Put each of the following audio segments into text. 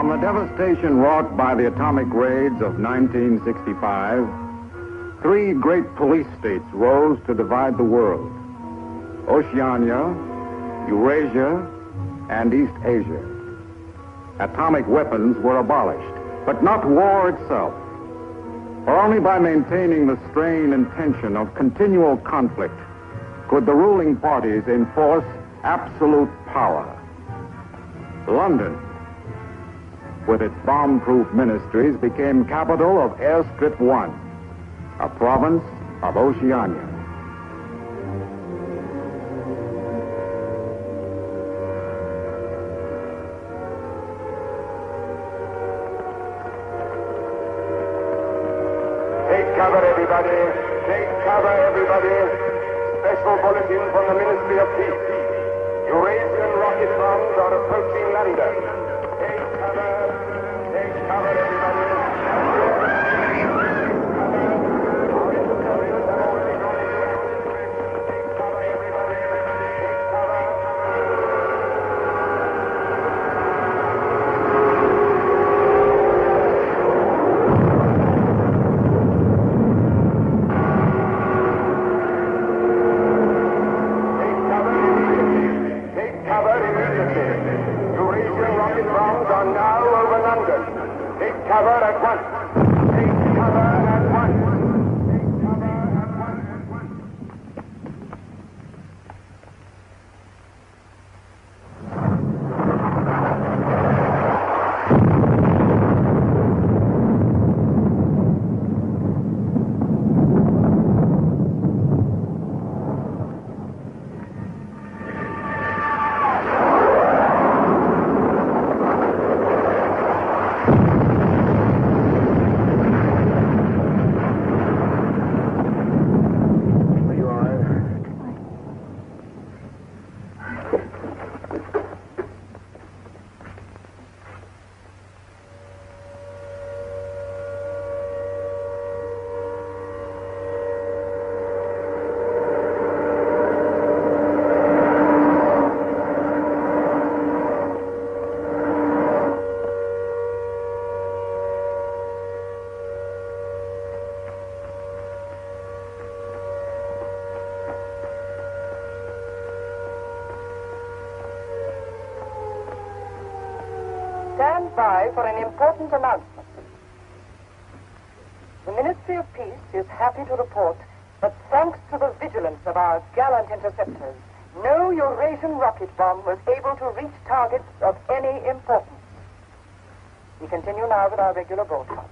From the devastation wrought by the atomic raids of 1965, three great police states rose to divide the world: Oceania, Eurasia, and East Asia. Atomic weapons were abolished, but not war itself. For only by maintaining the strain and tension of continual conflict could the ruling parties enforce absolute power. London, with its bomb-proof ministries, became capital of Airstrip 1, a province of Oceania. Take cover, everybody. Take cover, everybody. Special bulletin from the Ministry of Peace. Eurasian rocket bombs are approaching London. Take cover, everybody. Stand by for an important announcement. The Ministry of Peace is happy to report that thanks to the vigilance of our gallant interceptors, no Eurasian rocket bomb was able to reach targets of any importance. We continue now with our regular broadcast.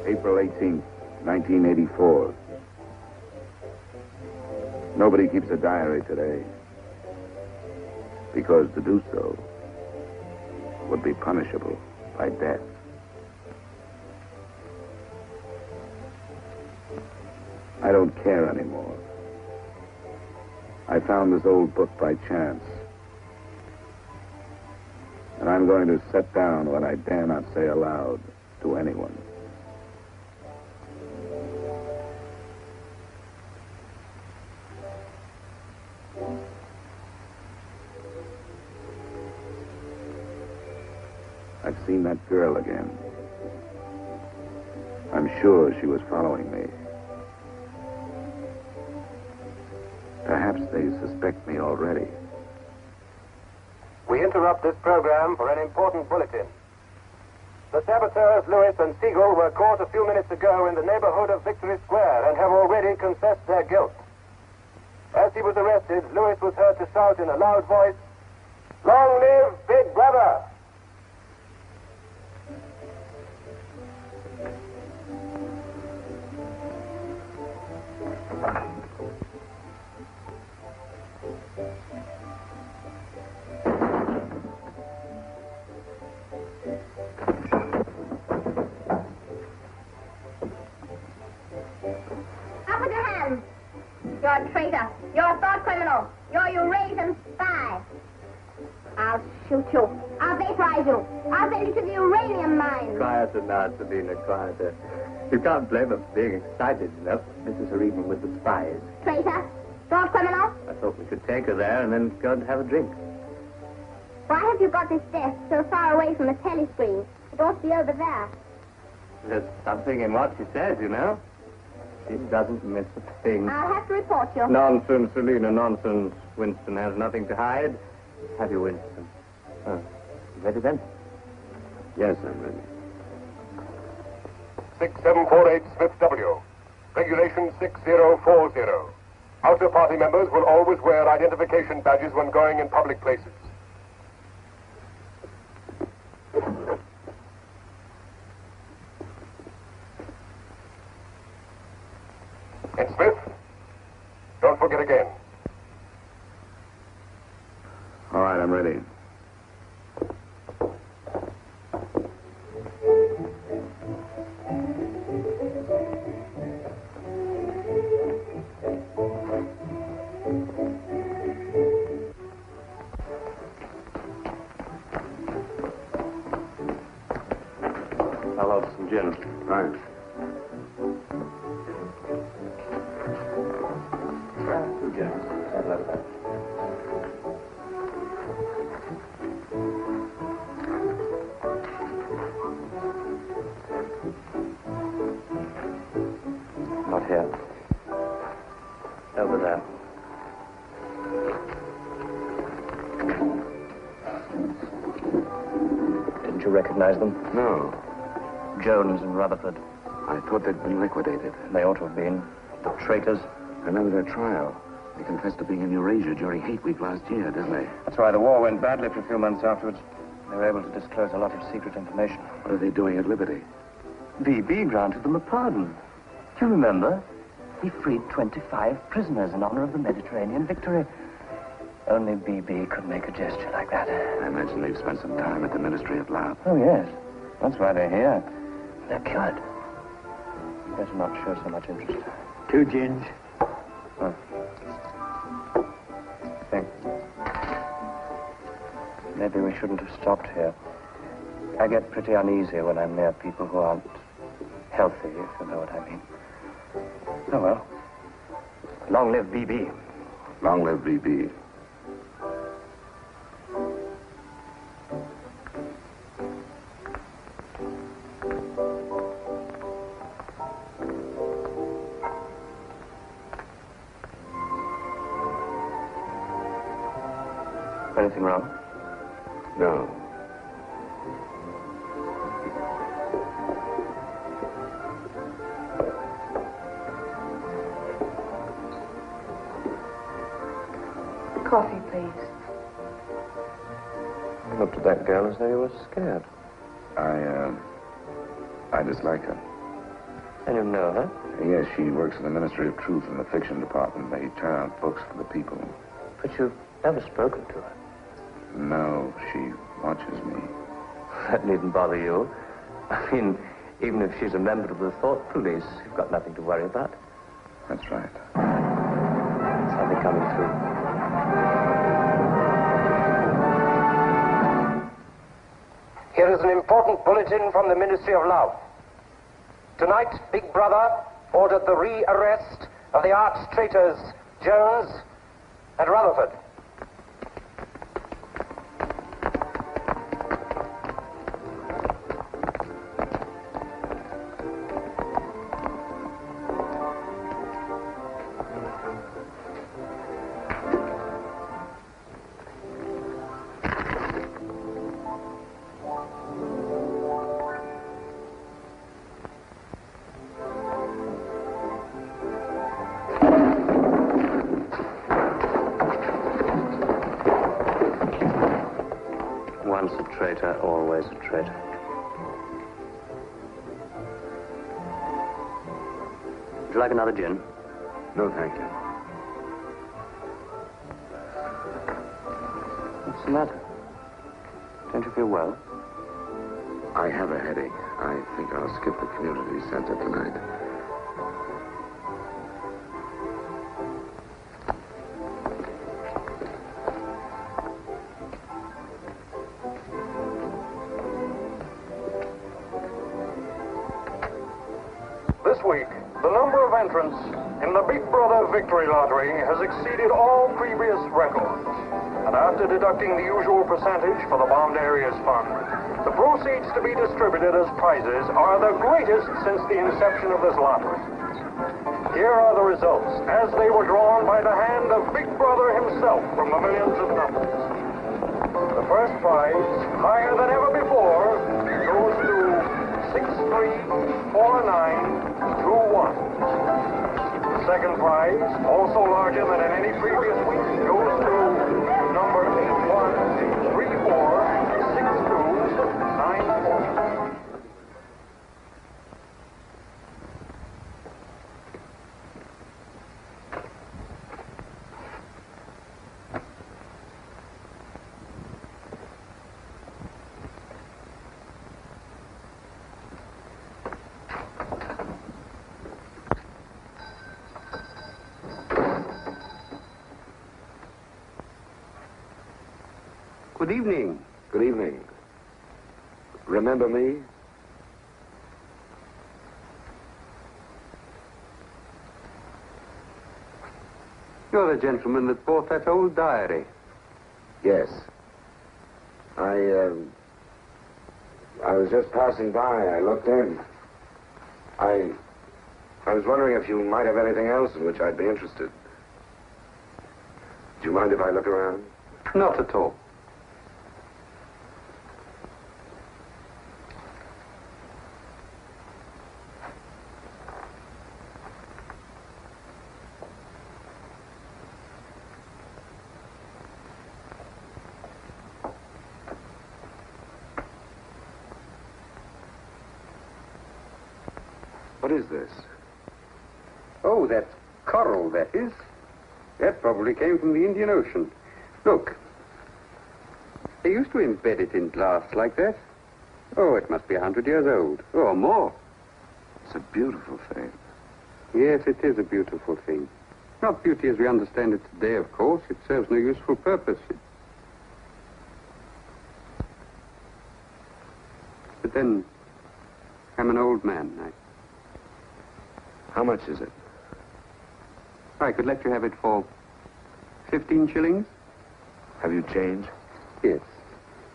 April 18th, 1984. Nobody keeps a diary today, because to do so would be punishable by death. I don't care anymore. I found this old book by chance. And I'm going to set down what I dare not say aloud to anyone. I've seen that girl again. I'm sure she was following me. Perhaps they suspect me already. We interrupt this program for an important bulletin. The saboteurs Lewis and Siegel were caught a few minutes ago in the neighborhood of Victory Square and have already confessed their guilt. As he was arrested, Lewis was heard to shout in a loud voice, "Long live Big Brother!" Up with your hands. You're a traitor. You're a thought criminal. You're a Eurasian spy. I'll shoot you. I'll vaporize you. I'll send you to the uranium mine. Quieter now, Selina, quieter. You can't blame her for being excited enough. This is her evening with the spies. Traitor. Thought criminal. I thought we could take her there and then go and have a drink. Why have you got this desk so far away from the telescreen? It ought to be over there. There's something in what she says, you know. She doesn't miss a thing. I'll have to report you. Nonsense, Selina, nonsense. Winston has nothing to hide. Have you, Winston? Oh, you ready then? Yes, I'm ready. 6748 Smith W. Regulation 6040. Outer party members will always wear identification badges when going in public places. And Smith, don't forget again. All right, I'm ready. I'll have some gin. Thanks. Two gins. I'd love that. Not here. Over there. Didn't you recognize them? No, Jones and Rutherford. I thought they'd been liquidated. They ought to have been. The traitors. Remember their trial? They confessed to being in Eurasia during Hate Week last year, didn't they? That's why the war went badly for a few months afterwards. They were able to disclose a lot of secret information. What are they doing at Liberty? VB granted them a pardon. Do you remember? He freed 25 prisoners in honor of the Mediterranean victory. Only BB could make a gesture like that. I imagine they've spent some time at the Ministry of Love. Oh, yes. That's why they're here. They're cured. Better not show so much interest. 2 gins. Oh. Thanks. Maybe we shouldn't have stopped here. I get pretty uneasy when I'm near people who aren't healthy, if you know what I mean. Oh, well. Long live BB. Long live VB. Anything wrong? No. Coffee, please. You looked at that girl as though you were scared. I dislike her. And you know her? Yes, she works in the Ministry of Truth in the fiction department. They turn out books for the people. But you've never spoken to her. No, she watches me. That needn't bother you. I mean, even if she's a member of the Thought Police, you've got nothing to worry about. That's right. Something coming through. Here is an important bulletin from the Ministry of Love. Tonight, Big Brother ordered the re-arrest of the arch traitors Jones and Rutherford. Once a traitor, always a traitor. Would you like another gin? No, thank you. What's the matter? Don't you feel well? I have a headache. I think I'll skip the community center tonight. This week, the number of entrants in the Big Brother Victory Lottery has exceeded all previous records. And after deducting the usual percentage for the Bombed Areas Fund, the proceeds to be distributed as prizes are the greatest since the inception of this lottery. Here are the results, as they were drawn by the hand of Big Brother himself from the millions of numbers. The first prize, higher than ever before, goes to 634921. The second prize, also larger than in any previous week, goes to number 81346294. Good evening. Good evening. Remember me? You're the gentleman that bought that old diary. Yes. I was just passing by. I looked in. I was wondering if you might have anything else in which I'd be interested. Do you mind if I look around? Not at all. What is this? Oh, that's coral, that is. That probably came from the Indian Ocean. Look. They used to embed it in glass like that. Oh, it must be 100 years old, or more. It's a beautiful thing. Yes, it is a beautiful thing. Not beauty as we understand it today, of course. It serves no useful purpose. But then, I'm an old man. How much is it? I could let you have it for 15 shillings. Have you change? Yes.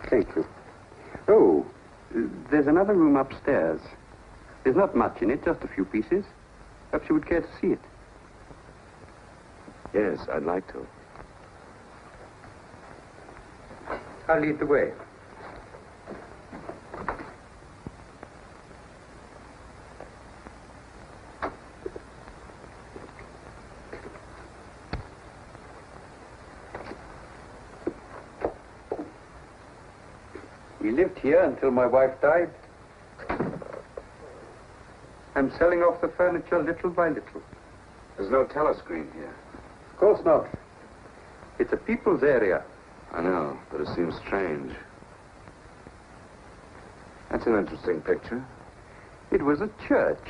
Thank you. Oh, there's another room upstairs. There's not much in it, just a few pieces. Perhaps you would care to see it. Yes, I'd like to. I'll lead the way. We lived here until my wife died. I'm selling off the furniture little by little. There's no telescreen here. Of course not. It's a people's area. I know, but it seems strange. That's an interesting picture. It was a church.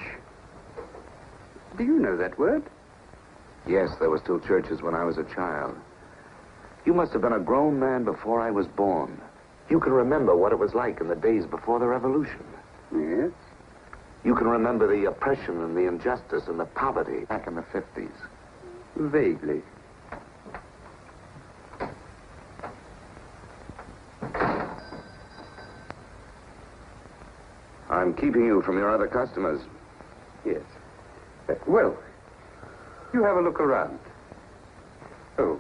Do you know that word? Yes, there were still churches when I was a child. You must have been a grown man before I was born. You can remember what it was like in the days before the revolution. Yes? You can remember the oppression and the injustice and the poverty back in the 50s. Vaguely. I'm keeping you from your other customers. Yes. Well, you have a look around. Oh,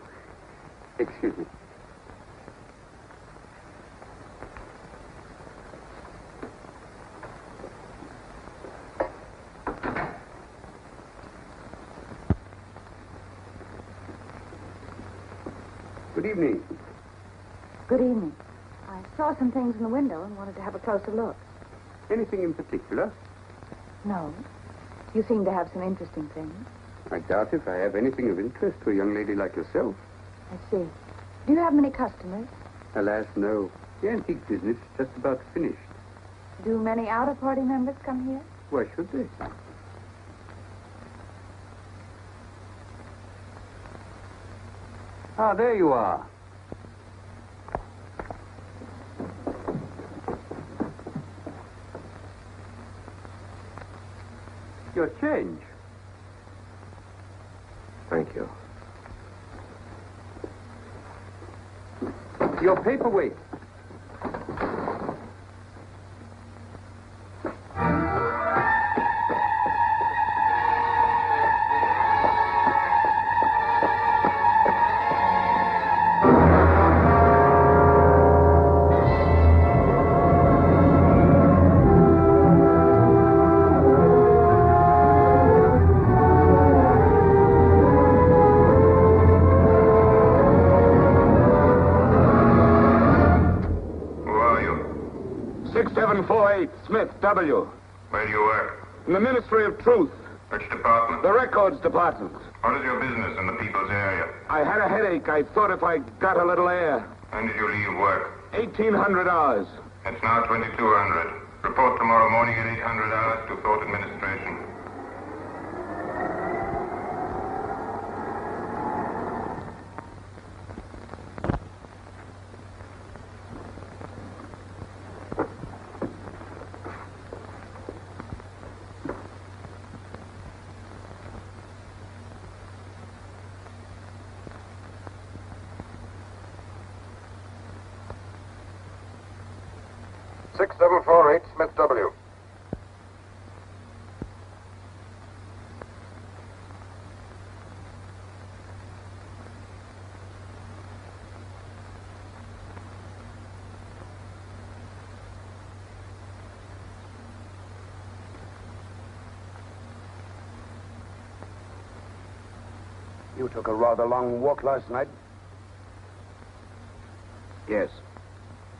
excuse me. Good evening. Good evening. I saw some things in the window and wanted to have a closer look. Anything in particular? No. You seem to have some interesting things. I doubt if I have anything of interest to a young lady like yourself. I see. Do you have many customers? Alas, no. The antique business is just about finished. Do many outer-party members come here? Why should they? Ah, there you are. Your change. Thank you. Your paperweight. Smith, W. Where do you work? In the Ministry of Truth. Which department? The Records Department. What is your business in the people's area? I had a headache. I thought if I got a little air. When did you leave work? 1,800 hours. It's now 2200. Report tomorrow morning at 800 hours to Thought Administration. Smith W. You took a rather long walk last night. Yes.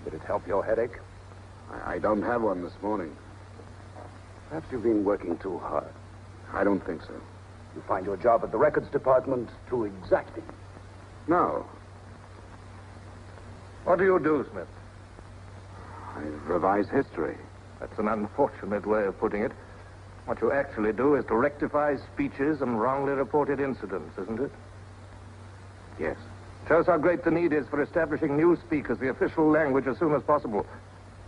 Did it help your headache? I don't have one this morning. Perhaps you've been working too hard. I don't think so. You find your job at the Records Department too exacting. No. What do you do, Smith? I revise history. That's an unfortunate way of putting it. What you actually do is to rectify speeches and wrongly reported incidents, isn't it? Yes. Shows how great the need is for establishing newspeak as the official language as soon as possible.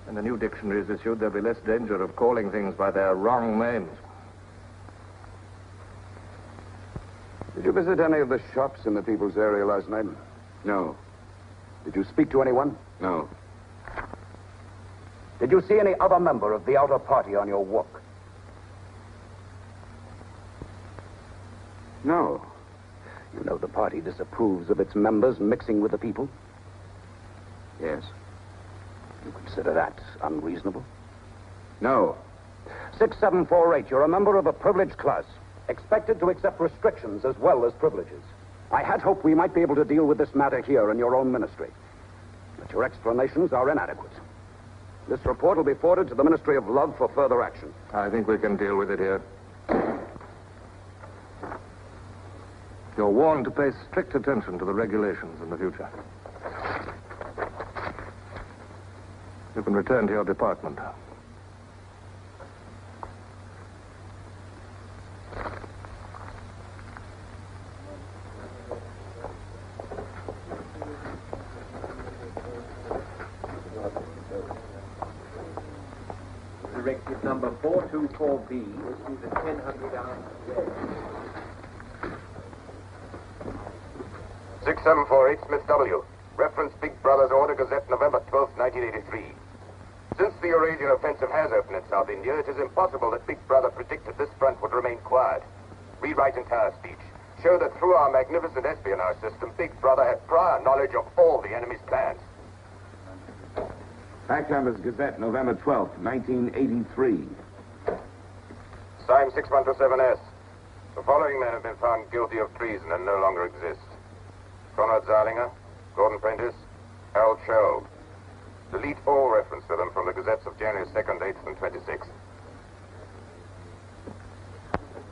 When the new dictionary is issued, there'll be less danger of calling things by their wrong names. Did you visit any of the shops in the people's area last night? No. Did you speak to anyone? No. Did you see any other member of the outer party on your walk? No. You know the party disapproves of its members mixing with the people? Yes. You consider that unreasonable? No. 6748, you're a member of a privileged class, expected to accept restrictions as well as privileges. I had hoped we might be able to deal with this matter here in your own ministry. But your explanations are inadequate. This report will be forwarded to the Ministry of Love for further action. I think we can deal with it here. You're warned to pay strict attention to the regulations in the future. You can return to your department. number 424B, issued at 1000 hours today. 6748 Smith W. Reference Big Brother's Order Gazette, November 12, 1983. Since the Eurasian offensive has opened in South India, it is impossible that Big Brother predicted this front would remain quiet. Rewrite entire speech. Show that through our magnificent espionage system, Big Brother had prior knowledge of all the enemy's plans. Fact Numbers Gazette, November 12th, 1983. Signed 6127S. The following men have been found guilty of treason and no longer exist. Conrad Zarlinger, Gordon Prentice, Harold Sherrill. Delete all reference to them from the gazettes of January 2nd, 8th, and 26th.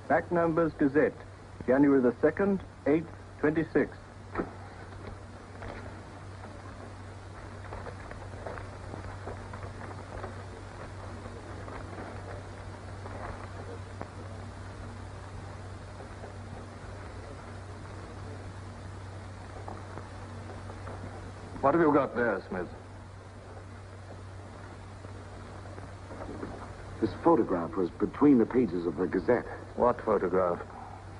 Fact Numbers Gazette, January the 2nd, 8th, 26th. What have you got there, Smith? This photograph was between the pages of the Gazette. What photograph?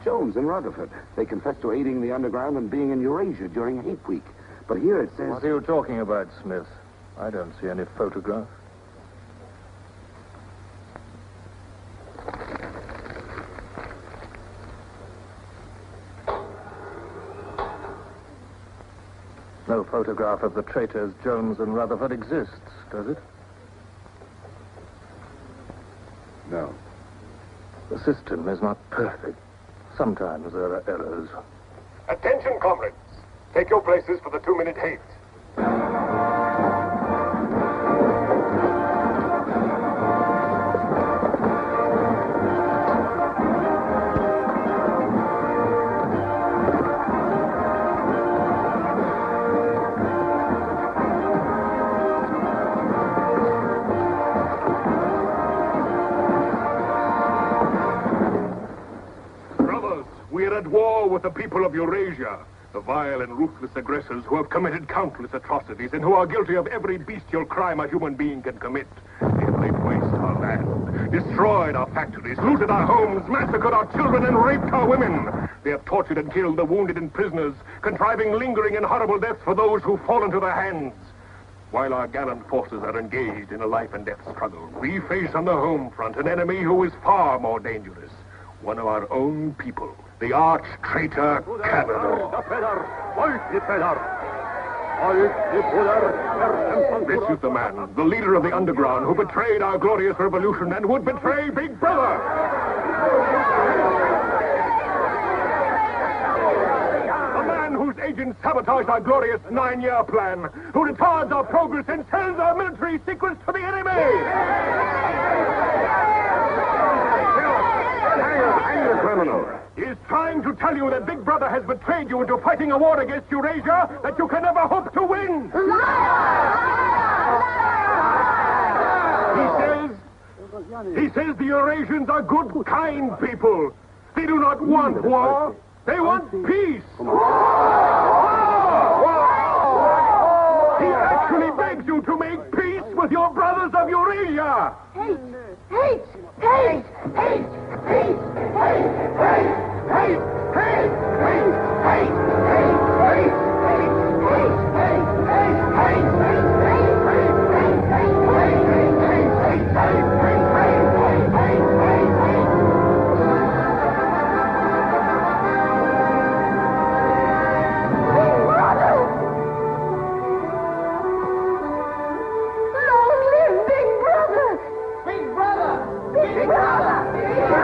Jones and Rutherford. They confessed to aiding the underground and being in Eurasia during Hate Week. But here it says... What are you talking about, Smith? I don't see any photograph. No photograph of the traitors Jones and Rutherford exists, does it? No. The system is not perfect. Sometimes there are errors. Attention, comrades. Take your places for the 2-minute hate. We are at war with the people of Eurasia, the vile and ruthless aggressors who have committed countless atrocities and who are guilty of every bestial crime a human being can commit. They have laid waste our land, destroyed our factories, looted our homes, massacred our children, and raped our women. They have tortured and killed the wounded and prisoners, contriving lingering and horrible deaths for those who fall into their hands. While our gallant forces are engaged in a life and death struggle, we face on the home front an enemy who is far more dangerous. One of our own people, the arch-traitor Canada. This is the man, the leader of the underground, who betrayed our glorious revolution and would betray Big Brother. A man whose agents sabotaged our glorious 9-year plan, who retards our progress and sells our military secrets to the enemy. Hang the criminal. He is trying to tell you that Big Brother has betrayed you into fighting a war against Eurasia that you can never hope to win. He says the Eurasians are good, kind people. They do not want war. They want peace. He actually begs you to make peace with your brothers of Eurasia. Hate! Hate! Hate! Hate! Hate! Hate! Hate! Hate! Hate! Hate! Hate! Long live Big Brother! Big Brother! Big Brother!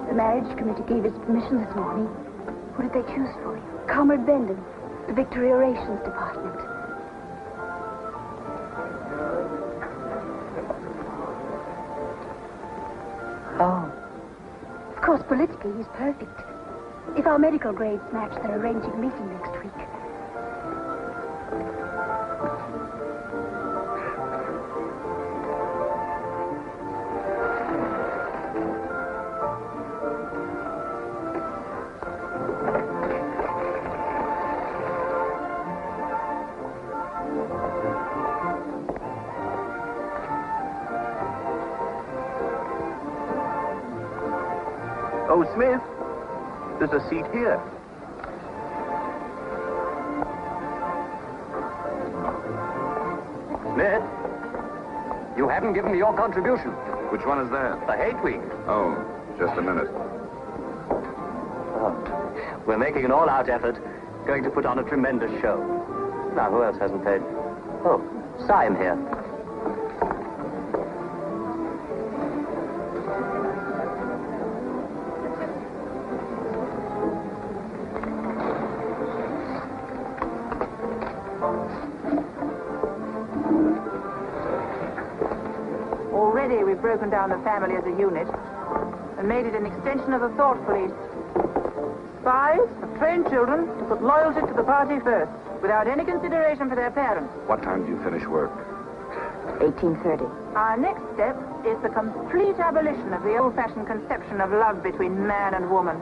The marriage committee gave us permission this morning. What did they choose for you? Comrade Benden, the Victory Orations Department. Oh. Of course, politically, he's perfect. If our medical grades match, they're arranging a meeting next week. Oh, Smith, there's a seat here. Smith, you haven't given me your contribution. Which one is that? The Hate Week. Oh, just a minute. Oh, we're making an all-out effort, going to put on a tremendous show. Now, who else hasn't paid? Oh, Syme here. Already we've broken down the family as a unit and made it an extension of the thought police. Spies have trained children to put loyalty to the party first, without any consideration for their parents. What time do you finish work? 1830. Our next step is the complete abolition of the old-fashioned conception of love between man and woman.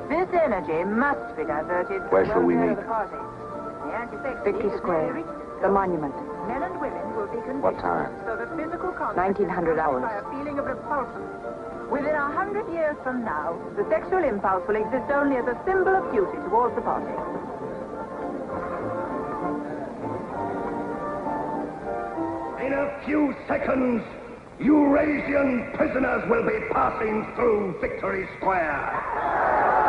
This energy must be diverted to Where the shall we welfare meet? of the party. The anti-sex Victory league is Square, very rich. the monument. Men and women will be conditioned What time? so that physical contact 1900 is hours. by a feeling of repulsion. Within 100 years from now, the sexual impulse will exist only as a symbol of duty towards the party. In a few seconds, Eurasian prisoners will be passing through Victory Square.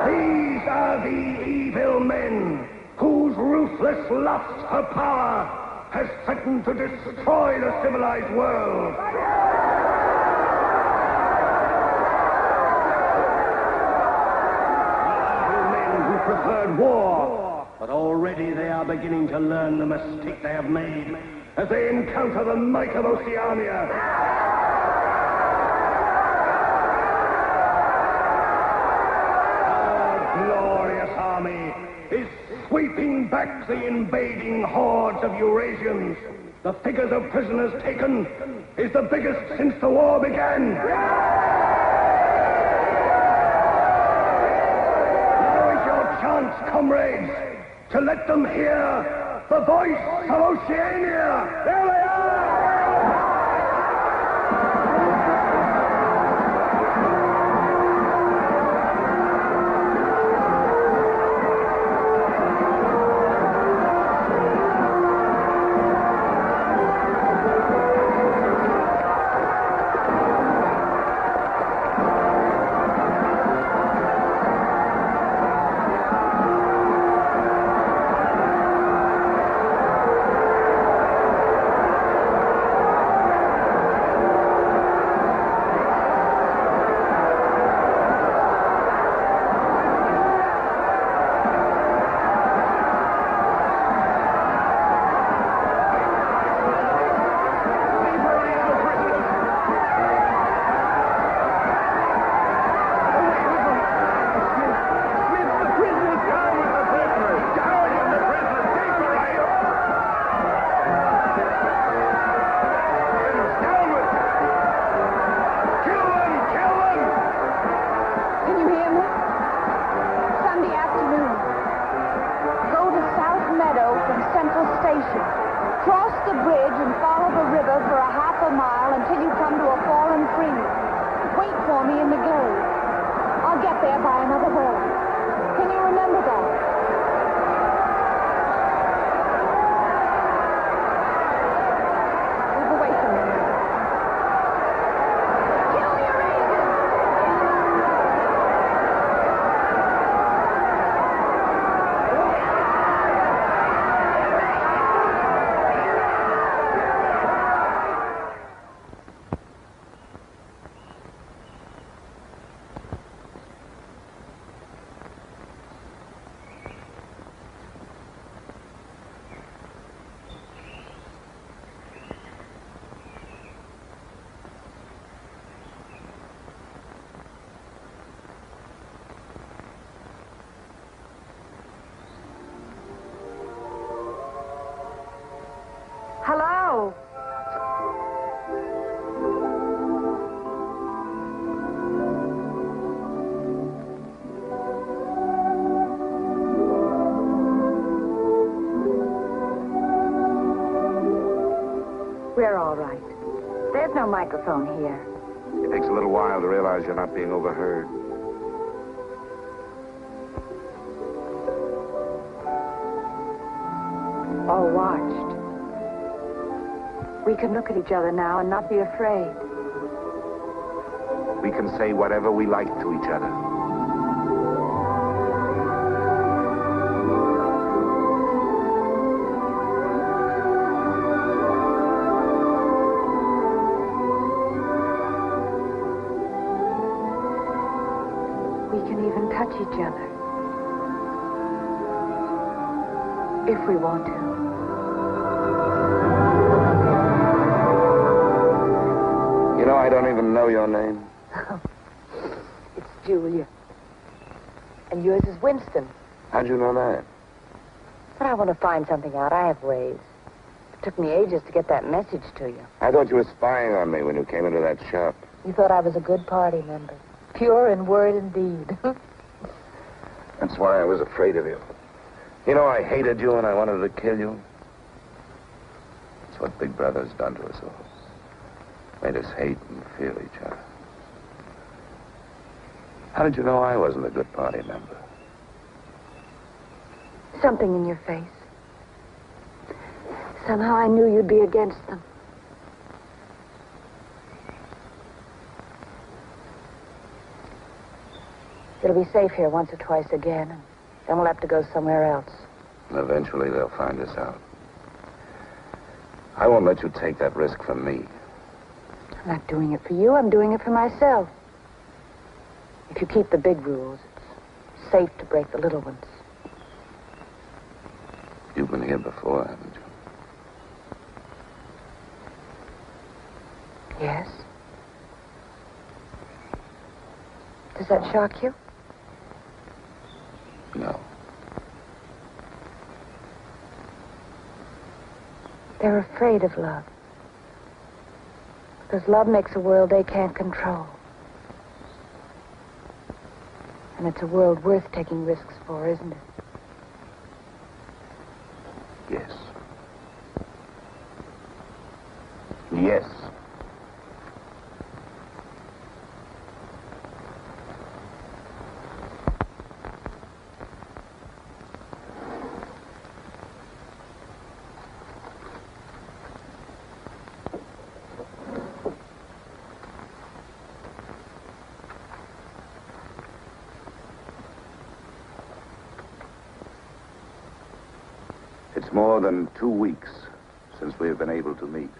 These are the evil men whose ruthless lust for power has threatened to destroy the civilized world. Evil men who preferred war, but already they are beginning to learn the mistake they have made as they encounter the might of Oceania. Glorious army is sweeping back the invading hordes of Eurasians. The figures of prisoners taken is the biggest since the war began. Now is your chance, comrades, to let them hear the voice of Oceania. There they are! out there by another world. Can you remember that? Move away from me. Kill the Eurasians! Hello? We're all right. There's no microphone here. It takes a little while to realize you're not being overheard. All watched. We can look at each other now and not be afraid. We can say whatever we like to each other. We can even touch each other. If we want to. You know, I don't even know your name. It's Julia. And yours is Winston. How'd you know that? But I want to find something out. I have ways. It took me ages to get that message to you. I thought you were spying on me when you came into that shop. You thought I was a good party member. Pure in word and deed. That's why I was afraid of you. You know, I hated you and I wanted to kill you. That's what Big Brother's done to us all. Made us hate and fear each other. How did you know I wasn't a good party member? Something in your face. Somehow I knew you'd be against them. It'll be safe here once or twice again, and then we'll have to go somewhere else. And eventually they'll find us out. I won't let you take that risk for me. I'm not doing it for you. I'm doing it for myself. If you keep the big rules, it's safe to break the little ones. You've been here before, haven't you? Yes. Does that shock you? No. They're afraid of love. Because love makes a world they can't control. And it's a world worth taking risks for, isn't it? Yes. Yes. It's more than 2 weeks since we have been able to meet,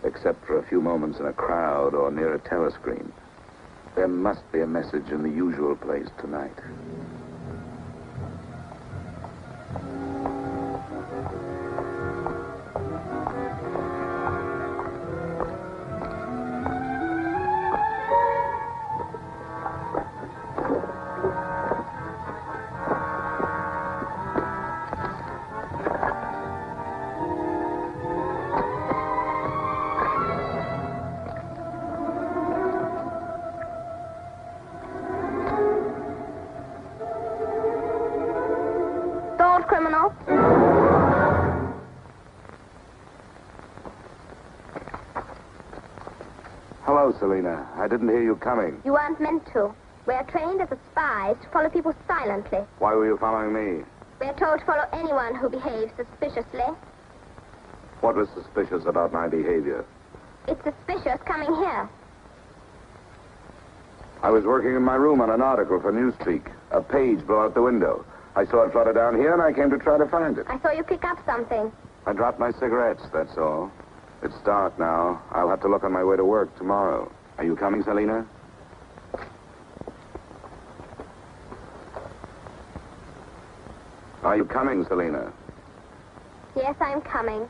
except for a few moments in a crowd or near a telescreen. There must be a message in the usual place tonight. Criminal. Hello, Selena. I didn't hear you coming. You weren't meant to. We are trained as spies to follow people silently. Why were you following me? We are told to follow anyone who behaves suspiciously. What was suspicious about my behavior? It's suspicious coming here. I was working in my room on an article for Newspeak. A page blew out the window. I saw it flutter down here, and I came to try to find it. I saw you pick up something. I dropped my cigarettes, that's all. It's dark now. I'll have to look on my way to work tomorrow. Are you coming, Selina? Are you coming, Selina? Yes, I'm coming.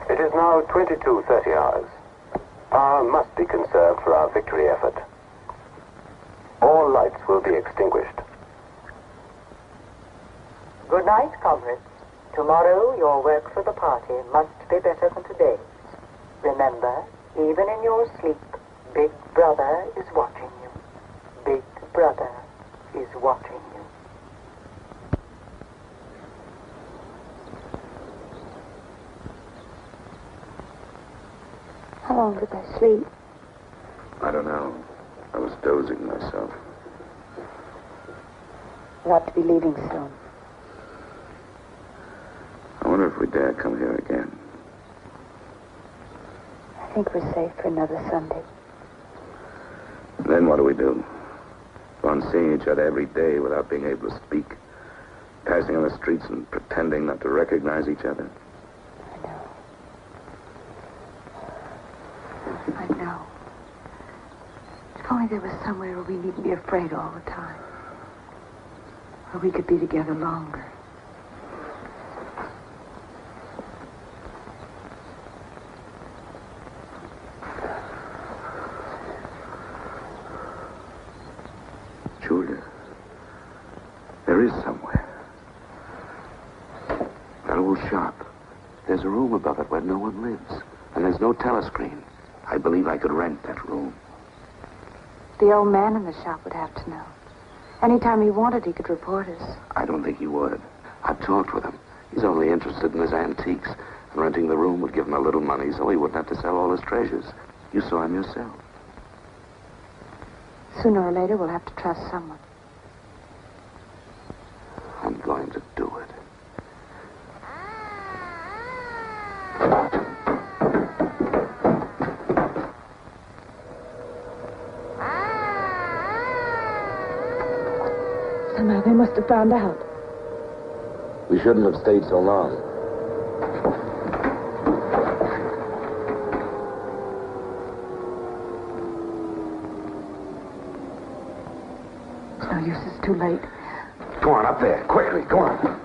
It is now 22:30 hours. Power must be conserved for our victory effort. All lights will be extinguished. Good night, comrades. Tomorrow, your work for the party must be better than today. Remember, even in your sleep, Big Brother is watching you. Big Brother is watching you. How long did I sleep? I don't know. I was dozing myself. You ought to be leaving soon. I wonder if we dare come here again. I think we're safe for another Sunday. Then what do we do? Go on seeing each other every day without being able to speak. Passing on the streets and pretending not to recognize each other. I know. If only there was somewhere where we needn't be afraid all the time. Where we could be together longer. Julia, there is somewhere. That old shop. There's a room above it where no one lives. And there's no telescreen. I believe I could rent that room. The old man in the shop would have to know. Anytime he wanted, he could report us. I don't think he would. I've talked with him. He's only interested in his antiques. And renting the room would give him a little money so he wouldn't have to sell all his treasures. You saw him yourself. Sooner or later, we'll have to trust someone. I'm going to do it. Somehow they must have found out. We shouldn't have stayed so long. It's no use, it's too late. Go on, up there. Quickly, go on.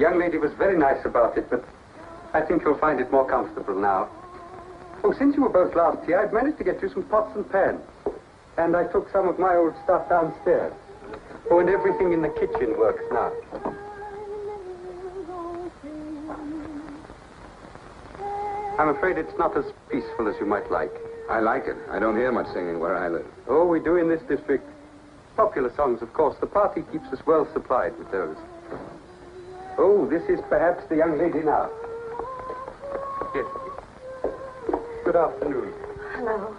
young lady was very nice about it, but I think you'll find it more comfortable now. Oh, since you were both last here, I've managed to get you some pots and pans. And I took some of my old stuff downstairs. Oh, and everything in the kitchen works now. I'm afraid it's not as peaceful as you might like. I like it. I don't hear much singing where I live. Oh, we do in this district. Popular songs, of course. The party keeps us well supplied with those. Oh, this is perhaps the young lady now. Yes. Good afternoon. Hello.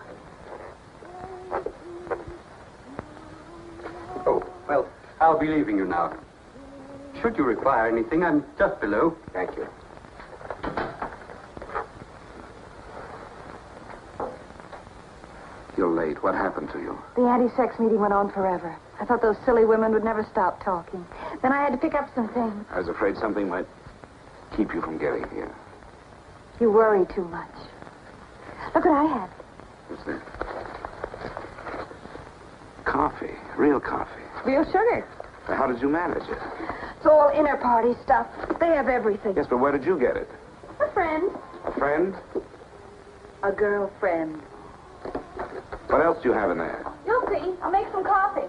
Oh, well, I'll be leaving you now. Should you require anything, I'm just below. Thank you. You're late. What happened to you? The anti-sex meeting went on forever. I thought those silly women would never stop talking. Then I had to pick up some things. I was afraid something might keep you from getting here. You worry too much. Look what I have. What's that? Coffee. Real coffee. Real sugar. How did you manage it? It's all inner party stuff. They have everything. Yes, but where did you get it? A friend. A friend? A girlfriend. What else do you have in there? You'll see. I'll make some coffee.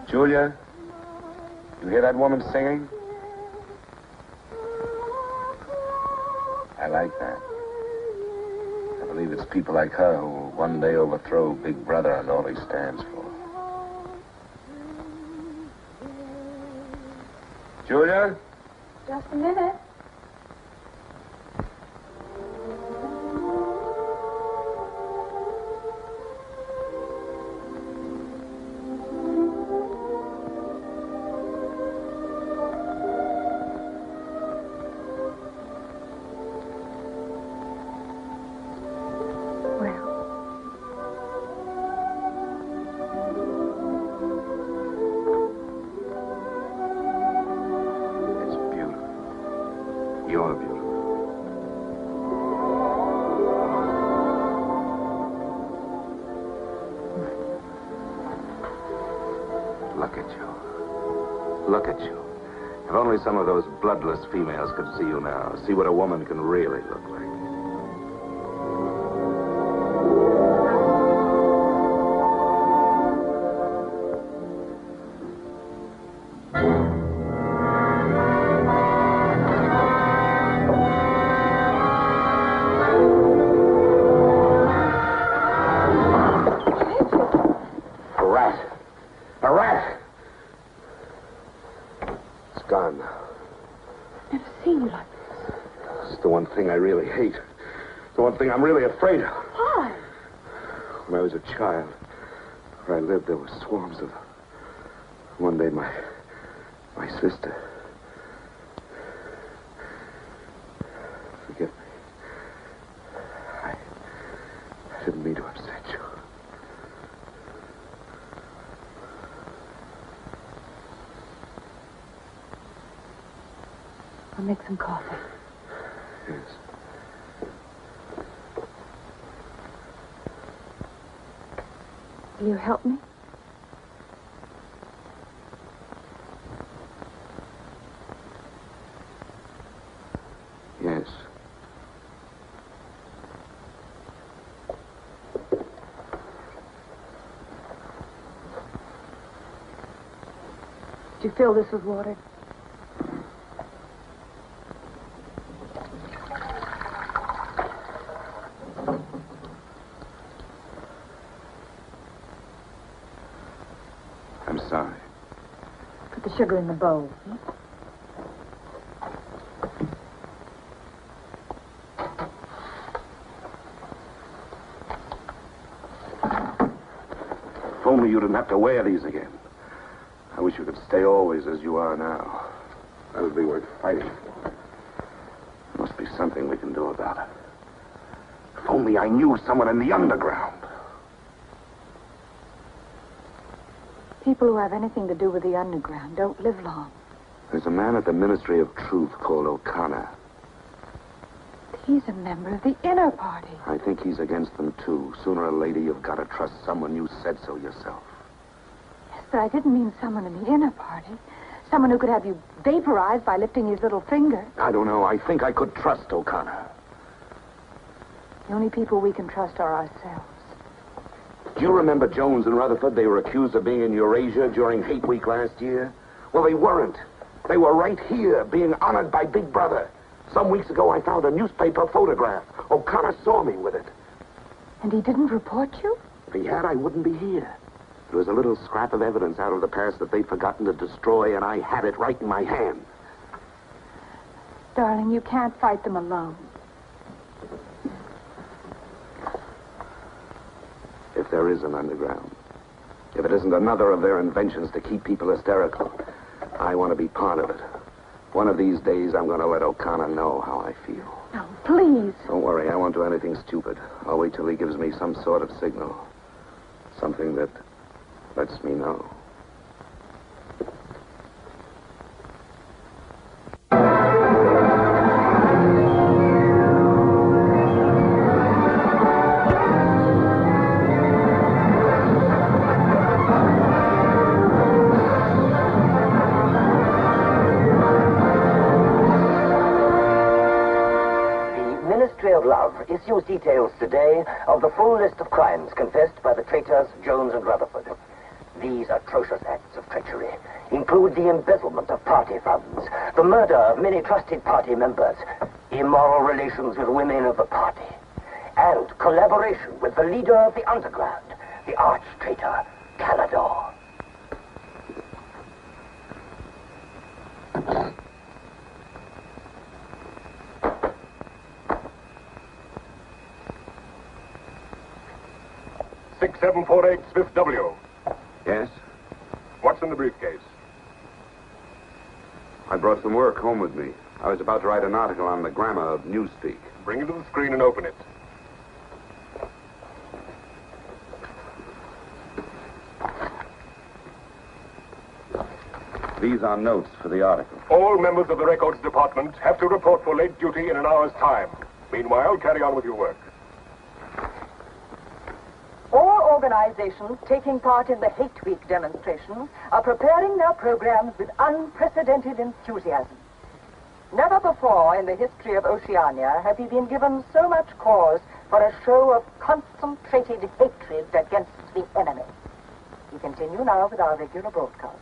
Julia, you hear that woman singing? I like that. I believe it's people like her who will one day overthrow Big Brother and all he stands for. Julia? Just a minute. You're beautiful. Look at you. Look at you. If only some of those bloodless females could see you now, see what a woman can really look like. The one thing I'm really afraid of. Why? When I was a child, where I lived, there were swarms of them. One day, my sister. Forgive me. I didn't mean to upset you. I'll make some coffee. Yes. Will you help me? Yes. Did you fill this with water? I'm sorry. Put the sugar in the bowl. If only you didn't have to wear these again. I wish you could stay always as you are now. That would be worth fighting for. There must be something we can do about it. If only I knew someone in the underground. People who have anything to do with the underground don't live long. There's a man at the Ministry of Truth called O'Connor. He's a member of the inner party. I think he's against them, too. Sooner or later, you've got to trust someone. You said so yourself. Yes, but I didn't mean someone in the inner party. Someone who could have you vaporized by lifting his little finger. I don't know. I think I could trust O'Connor. The only people we can trust are ourselves. Do you remember Jones and Rutherford? They were accused of being in Eurasia during Hate Week last year. Well, they weren't. They were right here, being honored by Big Brother. Some weeks ago, I found a newspaper photograph. O'Connor saw me with it. And he didn't report you? If he had, I wouldn't be here. There was a little scrap of evidence out of the past that they'd forgotten to destroy, and I had it right in my hand. Darling, you can't fight them alone. If there is an underground, if it isn't another of their inventions to keep people hysterical, I want to be part of it. One of these days, I'm going to let O'Connor know how I feel. No, please. Don't worry, I won't do anything stupid. I'll wait till he gives me some sort of signal. Something that lets me know. Issues details today of the full list of crimes confessed by the traitors Jones and Rutherford. These atrocious acts of treachery include the embezzlement of party funds, the murder of many trusted party members, immoral relations with women of the party, and collaboration with the leader of the underground, the arch-traitor, Canador. Smith W. Yes? What's in the briefcase? I brought some work home with me. I was about to write an article on the grammar of newspeak. Bring it to the screen and open it. These are notes for the article. All members of the records department have to report for late duty in an hour's time. Meanwhile, carry on with your work. All organizations taking part in the Hate Week demonstration are preparing their programs with unprecedented enthusiasm. Never before in the history of Oceania have we been given so much cause for a show of concentrated hatred against the enemy. We continue now with our regular broadcasts.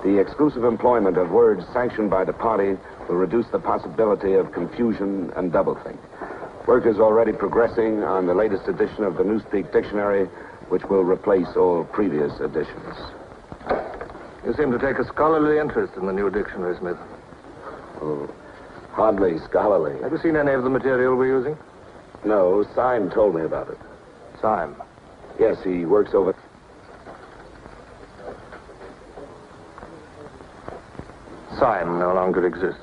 The exclusive employment of words sanctioned by the party will reduce the possibility of confusion and doublethink. Work is already progressing on the latest edition of the Newspeak Dictionary, which will replace all previous editions. You seem to take a scholarly interest in the new dictionary, Smith. Oh, hardly scholarly. Have you seen any of the material we're using? No, Syme told me about it. Syme? Yes, he works over... Syme no longer exists.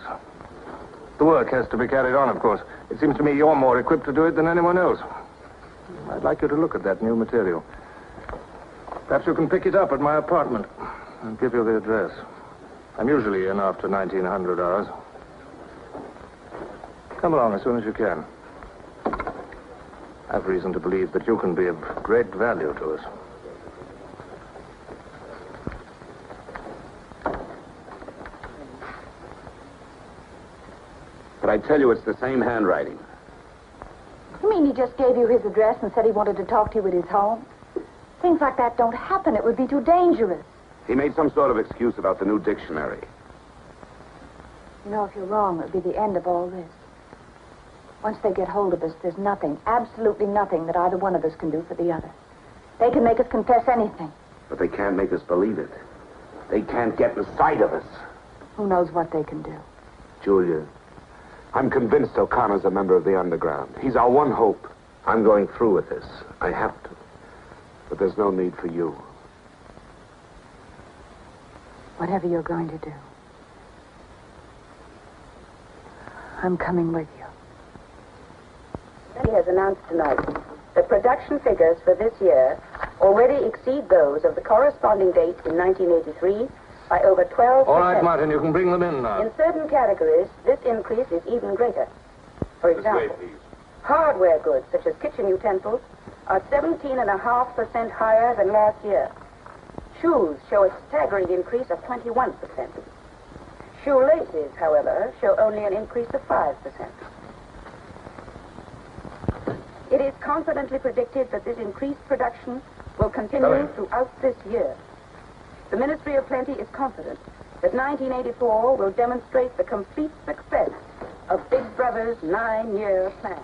The work has to be carried on, of course. It seems to me you're more equipped to do it than anyone else. I'd like you to look at that new material. Perhaps you can pick it up at my apartment. I'll give you the address. I'm usually in after 1900 hours. Come along as soon as you can. I've reason to believe that you can be of great value to us. But I tell you, it's the same handwriting. You mean he just gave you his address and said he wanted to talk to you at his home? Things like that don't happen. It would be too dangerous. He made some sort of excuse about the new dictionary. You know, if you're wrong, it would be the end of all this. Once they get hold of us, there's nothing, absolutely nothing that either one of us can do for the other. They can make us confess anything. But they can't make us believe it. They can't get inside of us. Who knows what they can do? Julia, I'm convinced O'Connor's a member of the underground. He's our one hope. I'm going through with this. I have to. But there's no need for you. Whatever you're going to do, I'm coming with you. He has announced tonight that production figures for this year already exceed those of the corresponding date in 1983 by over 12%. All right, Martin, you can bring them in now. In certain categories, this increase is even greater. For example, hardware goods such as kitchen utensils are 17.5% higher than last year. Shoes show a staggering increase of 21%. Shoelaces, however, show only an increase of 5%. It is confidently predicted that this increased production will continue throughout this year. The Ministry of Plenty is confident that 1984 will demonstrate the complete success of Big Brother's 9-year plan.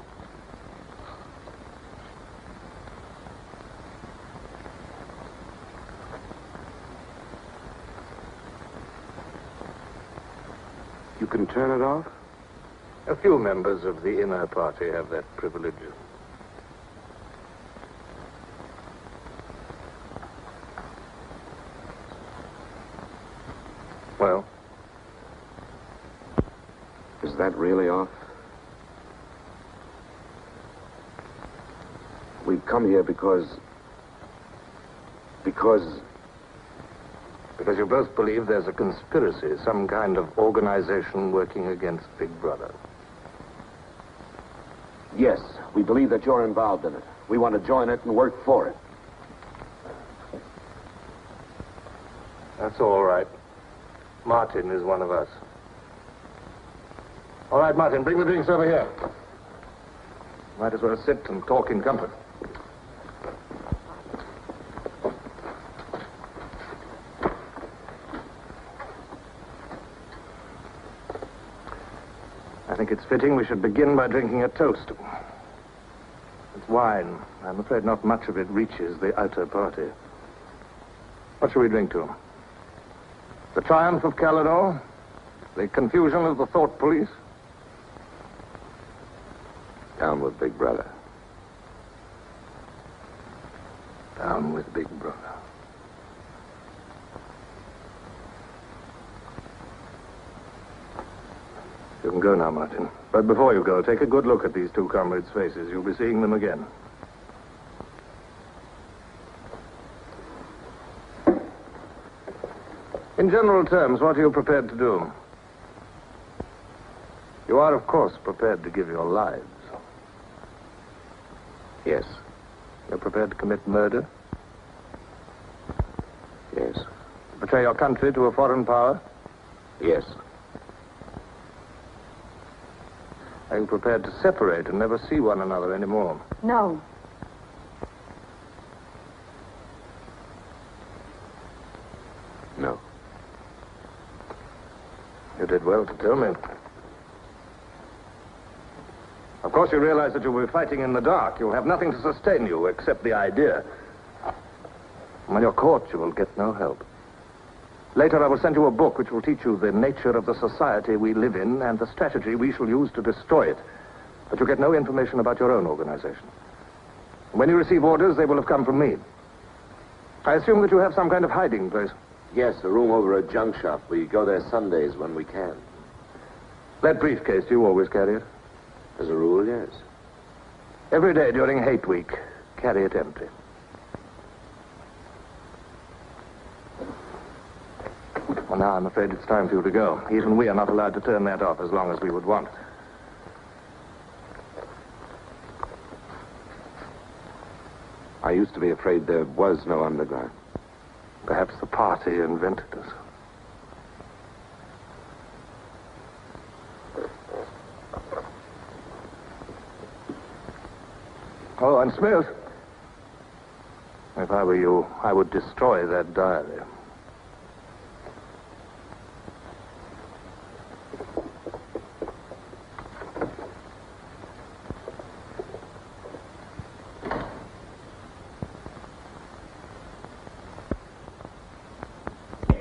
You can turn it off? A few members of the inner party have that privilege. Well? Is that really off? We've come here because you both believe there's a conspiracy, some kind of organization working against Big Brother. Yes, we believe that you're involved in it. We want to join it and work for it. That's all right. Martin is one of us. All right, Martin, bring the drinks over here. Might as well sit and talk in comfort. I think it's fitting we should begin by drinking a toast. It's wine. I'm afraid not much of it reaches the outer party. What shall we drink to? The triumph of Caledon? The confusion of the thought police? Down with Big Brother. Down with Big Brother. You can go now, Martin. But before you go, take a good look at these two comrades' faces. You'll be seeing them again. In general terms, what are you prepared to do? You are, of course, prepared to give your lives. Yes. You're prepared to commit murder? Yes. Betray your country to a foreign power? Yes. Are you prepared to separate and never see one another anymore? No. No. You did well to tell me. Of course, you realize that you'll be fighting in the dark. You'll have nothing to sustain you except the idea. When you're caught, you will get no help. Later, I will send you a book which will teach you the nature of the society we live in and the strategy we shall use to destroy it. But you get no information about your own organization. When you receive orders, they will have come from me. I assume that you have some kind of hiding place. Yes, a room over a junk shop. We go there Sundays when we can. That briefcase, do you always carry it? As a rule, yes. Every day during hate week, carry it empty. Well, now I'm afraid it's time for you to go. Even we are not allowed to turn that off as long as we would want. I used to be afraid there was no underground. Perhaps the party invented us. Oh, and Smith, if I were you, I would destroy that diary.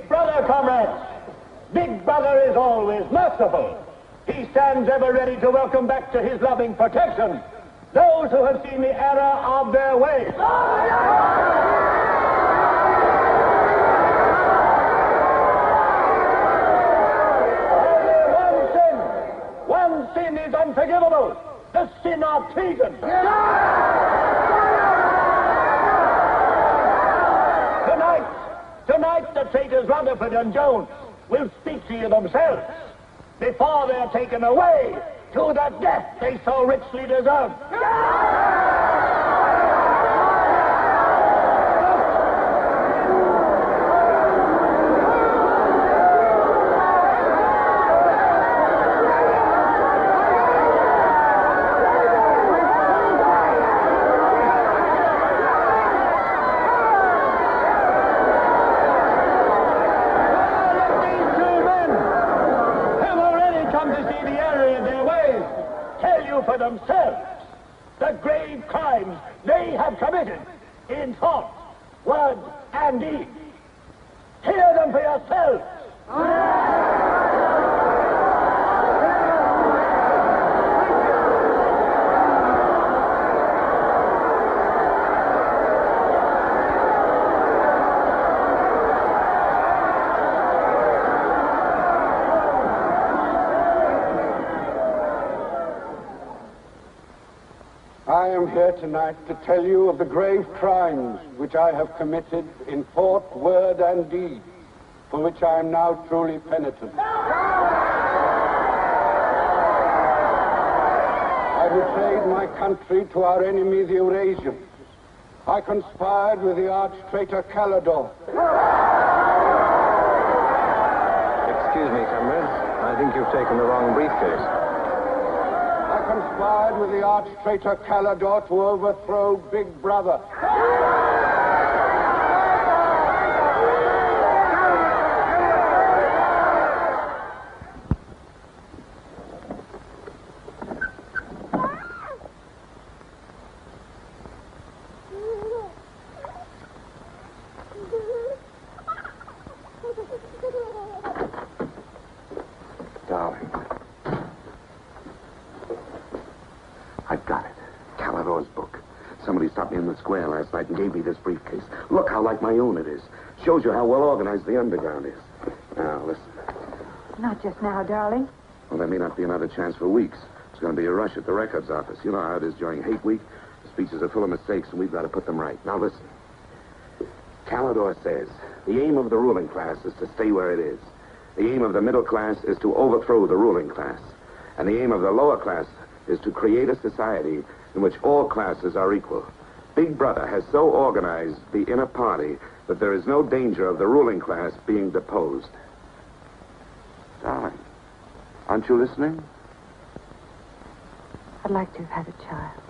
Brother, comrades, Big Brother is always merciful. He stands ever ready to welcome back to his loving protection those who have seen the error of their ways. Only one sin is unforgivable, the sin of treason. Tonight, the traitors Rutherford and Jones will speak to you themselves before they're taken away to the death they so richly deserve. For themselves the grave crimes they have committed in thought, word, and deed. Hear them for yourselves. I am here tonight to tell you of the grave crimes which I have committed in thought, word, and deed, for which I am now truly penitent. I betrayed my country to our enemy, the Eurasians. I conspired with the arch-traitor Calidor. Excuse me, comrades. I think you've taken the wrong briefcase. I conspired with the arch-traitor Calidor to overthrow Big Brother. Darling. I've got it. Calidor's book. Somebody stopped me in the square last night and gave me this briefcase. Look how like my own it is. Shows you how well organized the underground is. Now, listen. Not just now, darling. Well, there may not be another chance for weeks. There's going to be a rush at the records office. You know how it is during hate week. The speeches are full of mistakes, and we've got to put them right. Now, listen. Calidor says the aim of the ruling class is to stay where it is. The aim of the middle class is to overthrow the ruling class. And the aim of the lower class is to create a society in which all classes are equal. Big Brother has so organized the inner party that there is no danger of the ruling class being deposed. Darling, aren't you listening? I'd like to have had a child.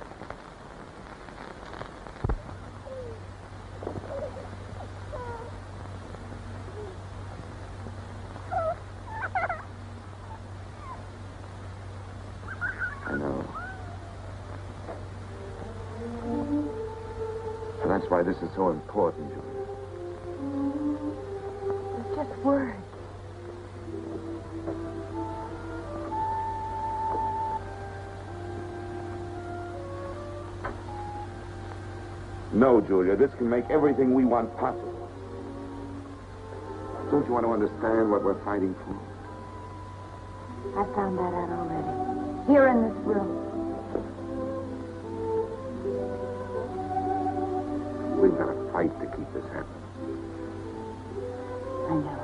I know. And that's why this is so important, Julia. It's just words. No, Julia, this can make everything we want possible. Don't you want to understand what we're fighting for? I found that out already. Here in this room. We've got to fight to keep this happening. I know.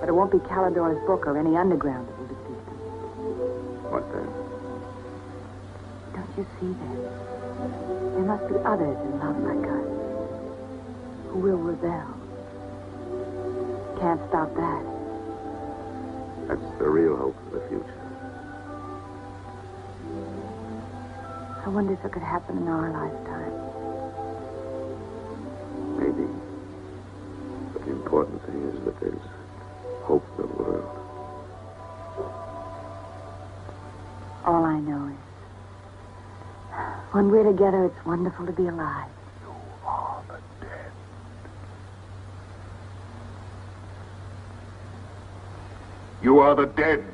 But it won't be Calidor's book or any underground that will defeat them. What then? Don't you see that? There must be others in love like us who will rebel. Can't stop that. That's the real hope for the future. I wonder if it could happen in our lifetime. Maybe. But the important thing is that there's hope for the world. All I know is, when we're together, it's wonderful to be alive. You are the dead. You are the dead.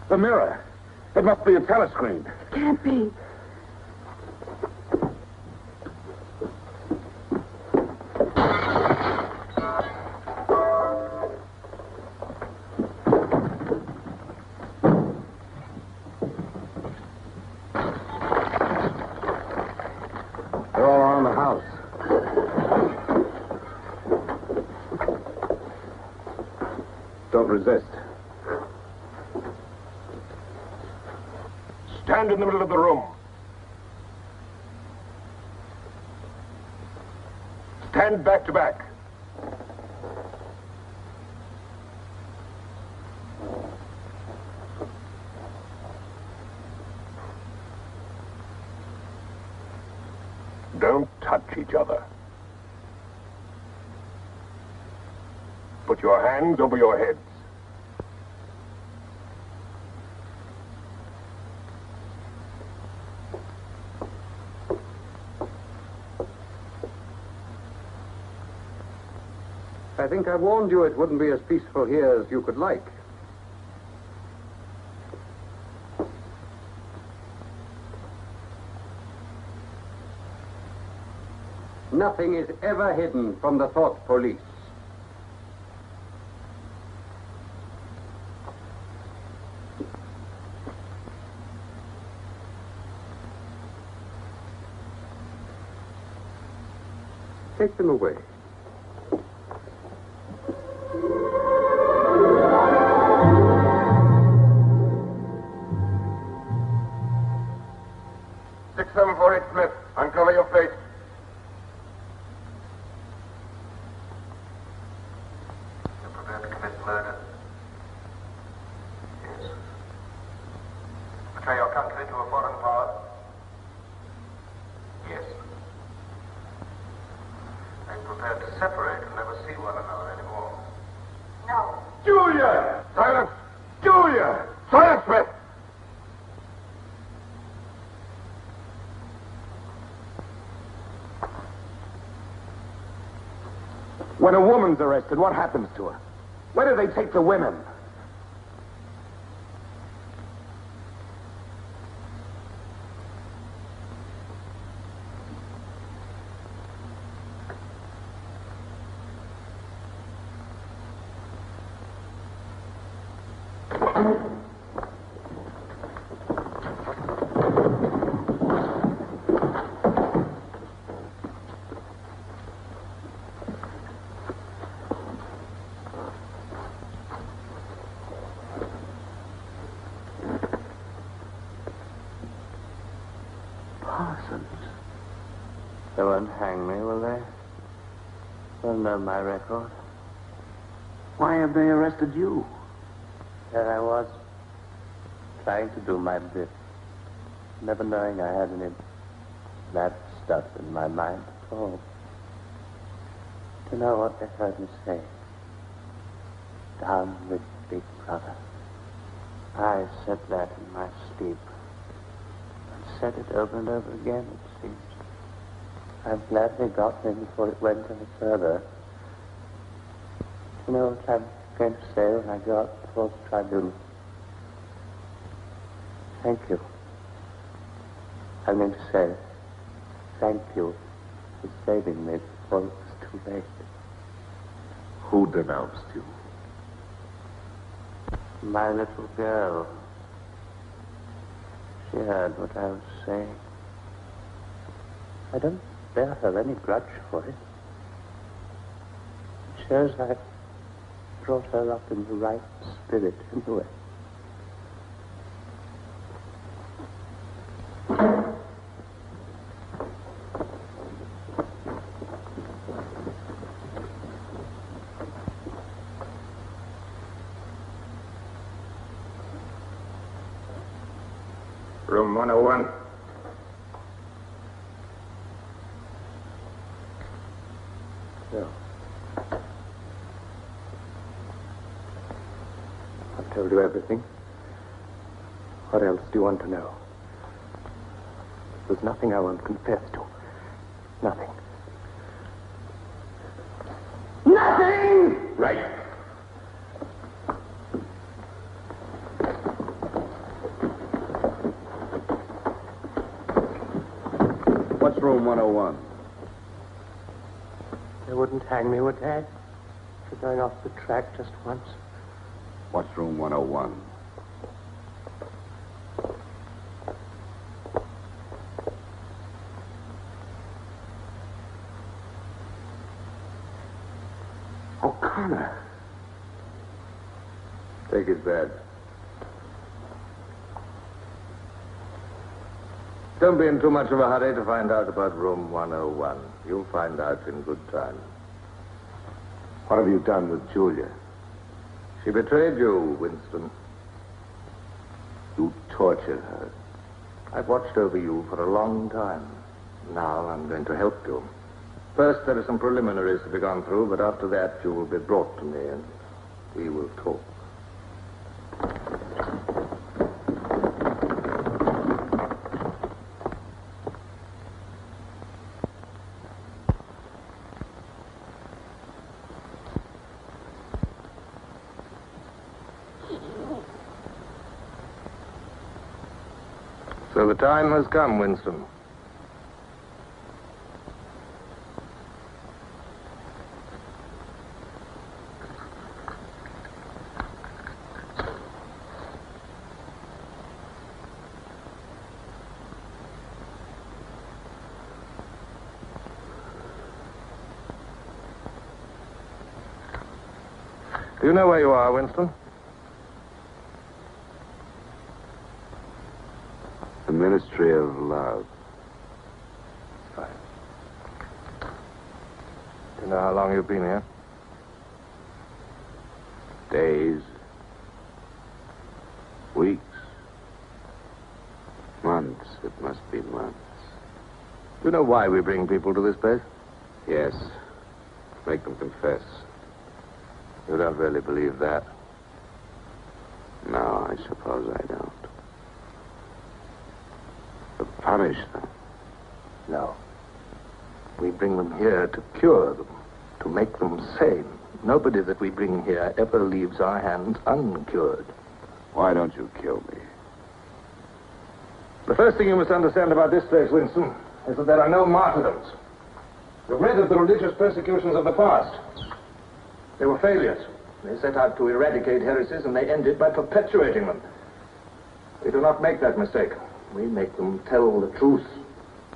The mirror. It must be a telescreen. Can't be. They're all around the house. Don't resist. Stand in the middle of the room. Stand back to back. Don't touch each other. Put your hands over your heads. I think I warned you it wouldn't be as peaceful here as you could like. Nothing is ever hidden from the thought police. Take them away. Smith, uncover your face. You're prepared to commit murder? Yes. Betray your country to a foreign power? Yes. Are you prepared to separate and never see one another anymore? No. Julia! Silence! Julia! Silence, Smith! When a woman's arrested, what happens to her? Where do they take the women? They won't hang me, will they? They'll know my record. Why have they arrested you? There I was, trying to do my bit, never knowing I had any bad stuff in my mind at all. Do you know what they heard me say? Down with Big Brother. I said that in my sleep. I said it over and over again, it seems. I'm glad they got me before it went any further. You know what I'm going to say when I go out before the tribunal? Thank you. I'm going to say thank you for saving me before it was too late. Who denounced you? My little girl. She heard what I was saying. I don't bear her any grudge for it. It shows I brought her up in the right spirit in a way. Room 101. No. I've told you everything. What else do you want to know? There's nothing I won't confess to. Nothing. Nothing! Right. What's room 101? They wouldn't hang me, would they? For going off the track just once. What's room 101? O'Connor. Take his bed. Don't be in too much of a hurry to find out about room 101. You'll find out in good time. What have you done with Julia? She betrayed you, Winston. You tortured her. I've watched over you for a long time. Now I'm going to help you. First, there are some preliminaries to be gone through, but after that, you will be brought to me and we will talk. So the time has come, Winston. Do you know where you are, Winston? The Ministry of Love. Fine. Do you know how long you've been here? Days. Weeks. Months. It must be months. Do you know why we bring people to this place? Yes. Make them confess. You don't really believe that? No, I suppose I don't. To punish them. No. We bring them here to cure them, to make them sane. Nobody that we bring here ever leaves our hands uncured. Why don't you kill me? The first thing you must understand about this place, Winston, is that there are no martyrdoms. You've read of the religious persecutions of the past. They were failures. They set out to eradicate heresies, and they ended by perpetuating them. We do not make that mistake. We make them tell the truth.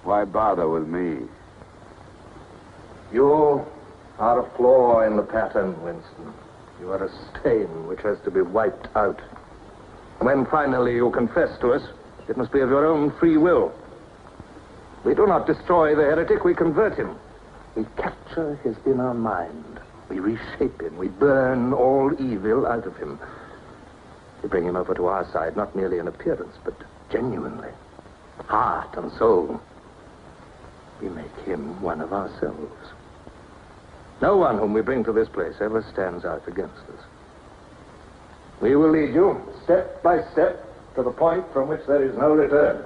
Why bother with me? You are a flaw in the pattern, Winston. You are a stain which has to be wiped out. When finally you confess to us, it must be of your own free will. We do not destroy the heretic, we convert him. We capture his inner mind. We reshape him. We burn all evil out of him. We bring him over to our side, not merely in appearance, but genuinely. Heart and soul. We make him one of ourselves. No one whom we bring to this place ever stands out against us. We will lead you, step by step, to the point from which there is no return.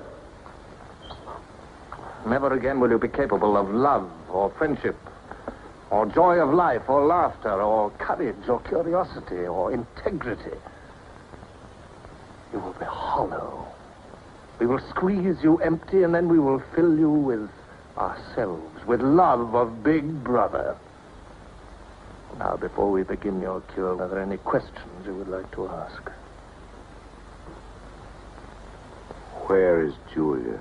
Never again will you be capable of love or friendship, or joy of life, or laughter, or courage, or curiosity, or integrity. You will be hollow. We will squeeze you empty, and then we will fill you with ourselves, with love of Big Brother. Now, before we begin your cure, are there any questions you would like to ask? Where is Julia?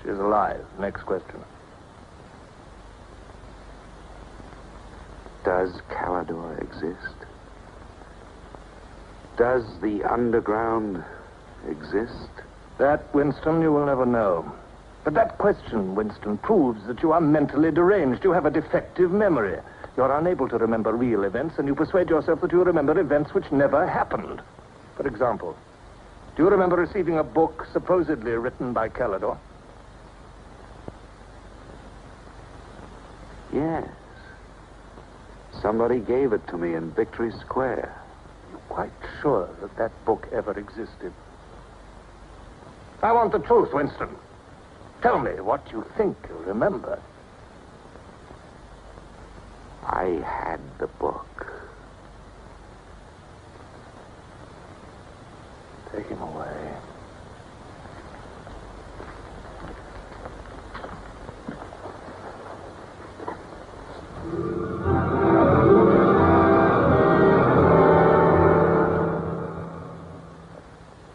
She's alive. Next question. Does Calidor exist? Does the underground exist? That, Winston, you will never know. But that question, Winston, proves that you are mentally deranged. You have a defective memory. You're unable to remember real events, and you persuade yourself that you remember events which never happened. For example, do you remember receiving a book supposedly written by Calidor? Yes. Somebody gave it to me in Victory Square. You're quite sure that that book ever existed? I want the truth, Winston. Tell me what you think you remember. I had the book. Take him away.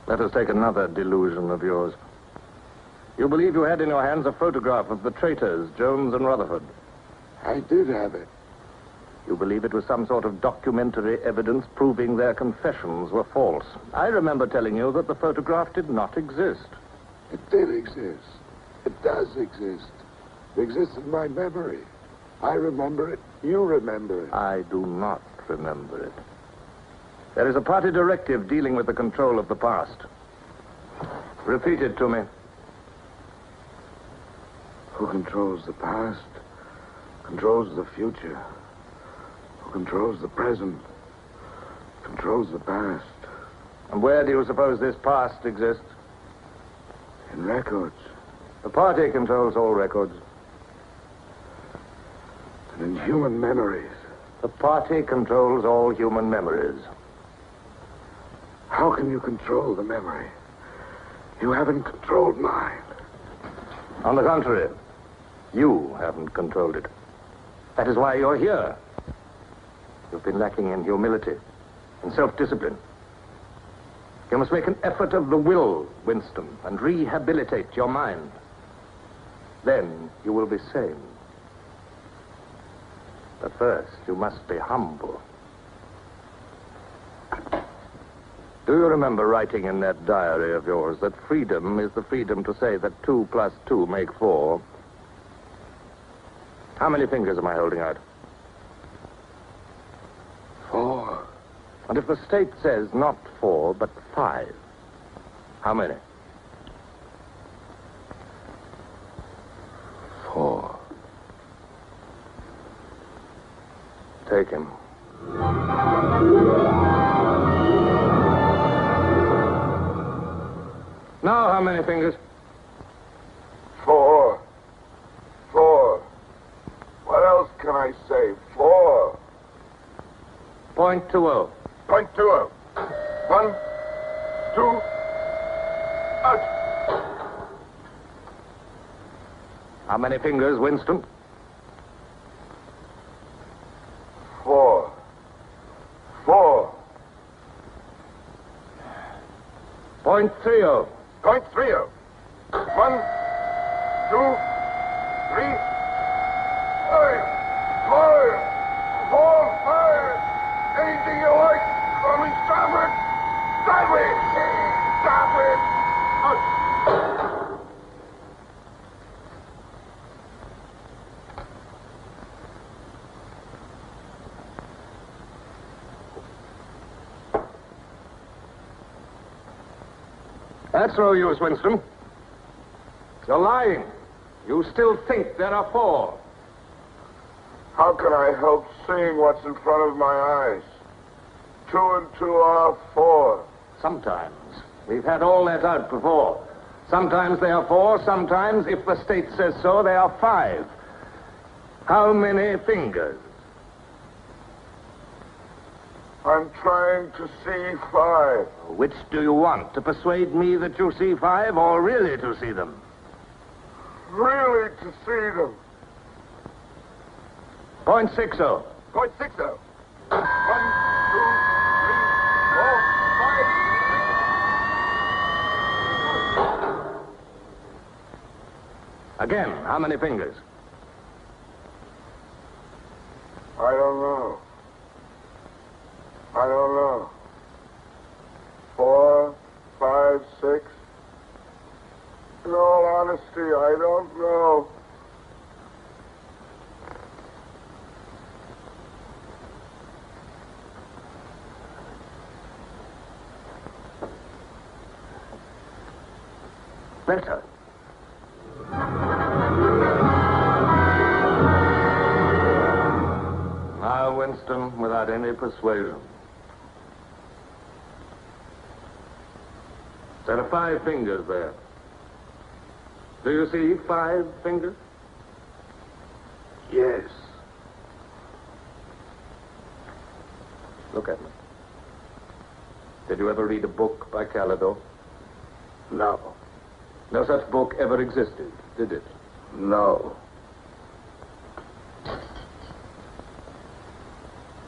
Let us take another delusion of yours. You believe you had in your hands a photograph of the traitors, Jones and Rutherford. I did have it. You believe it was some sort of documentary evidence proving their confessions were false. I remember telling you that the photograph did not exist. It did exist. It does exist. It exists in my memory. I remember it. You remember it. I do not remember it. There is a party directive dealing with the control of the past. Repeat it to me. Who controls the past controls the future. Who controls the present controls the past. And where do you suppose this past exists? In records. The party controls all records. And in human memories. The party controls all human memories. How can you control the memory? You haven't controlled mine. On the contrary, you haven't controlled it. That is why you're here. You've been lacking in humility, in self-discipline. You must make an effort of the will, Winston, and rehabilitate your mind. Then you will be sane. But first, you must be humble. Do you remember writing in that diary of yours that freedom is the freedom to say that 2 plus 2 make 4? How many fingers am I holding out? 4. And if the state says not 4, but 5, how many? 4. Take him. Now, how many fingers? 4. 4. What else can I say? 4. .20. .20. 1, 2, out. How many fingers, Winston? 4. 4. .30. .30. 1, 2, 3, 5, 4, 5. Anything you like. Only stop it. Stop it. Stop it. Out. That's no use, Winston. You're lying. You still think there are 4. How can I help seeing what's in front of my eyes? 2 and 2 are 4. Sometimes. We've had all that out before. Sometimes they are 4, sometimes, if the state says so, they are 5. How many fingers? I'm trying to see 5. Which do you want? To persuade me that you see 5 or really to see them? Really to see them. .60. .60. 1, 2, 3, 4, 5. Again, how many fingers? I don't know. I don't know. 4, 5, 6. In all honesty, I don't know. Better. Now, Winston, without any persuasion. There are 5 fingers there. Do you see 5 fingers? Yes. Look at me. Did you ever read a book by Calidore? No. No such book ever existed, did it? No.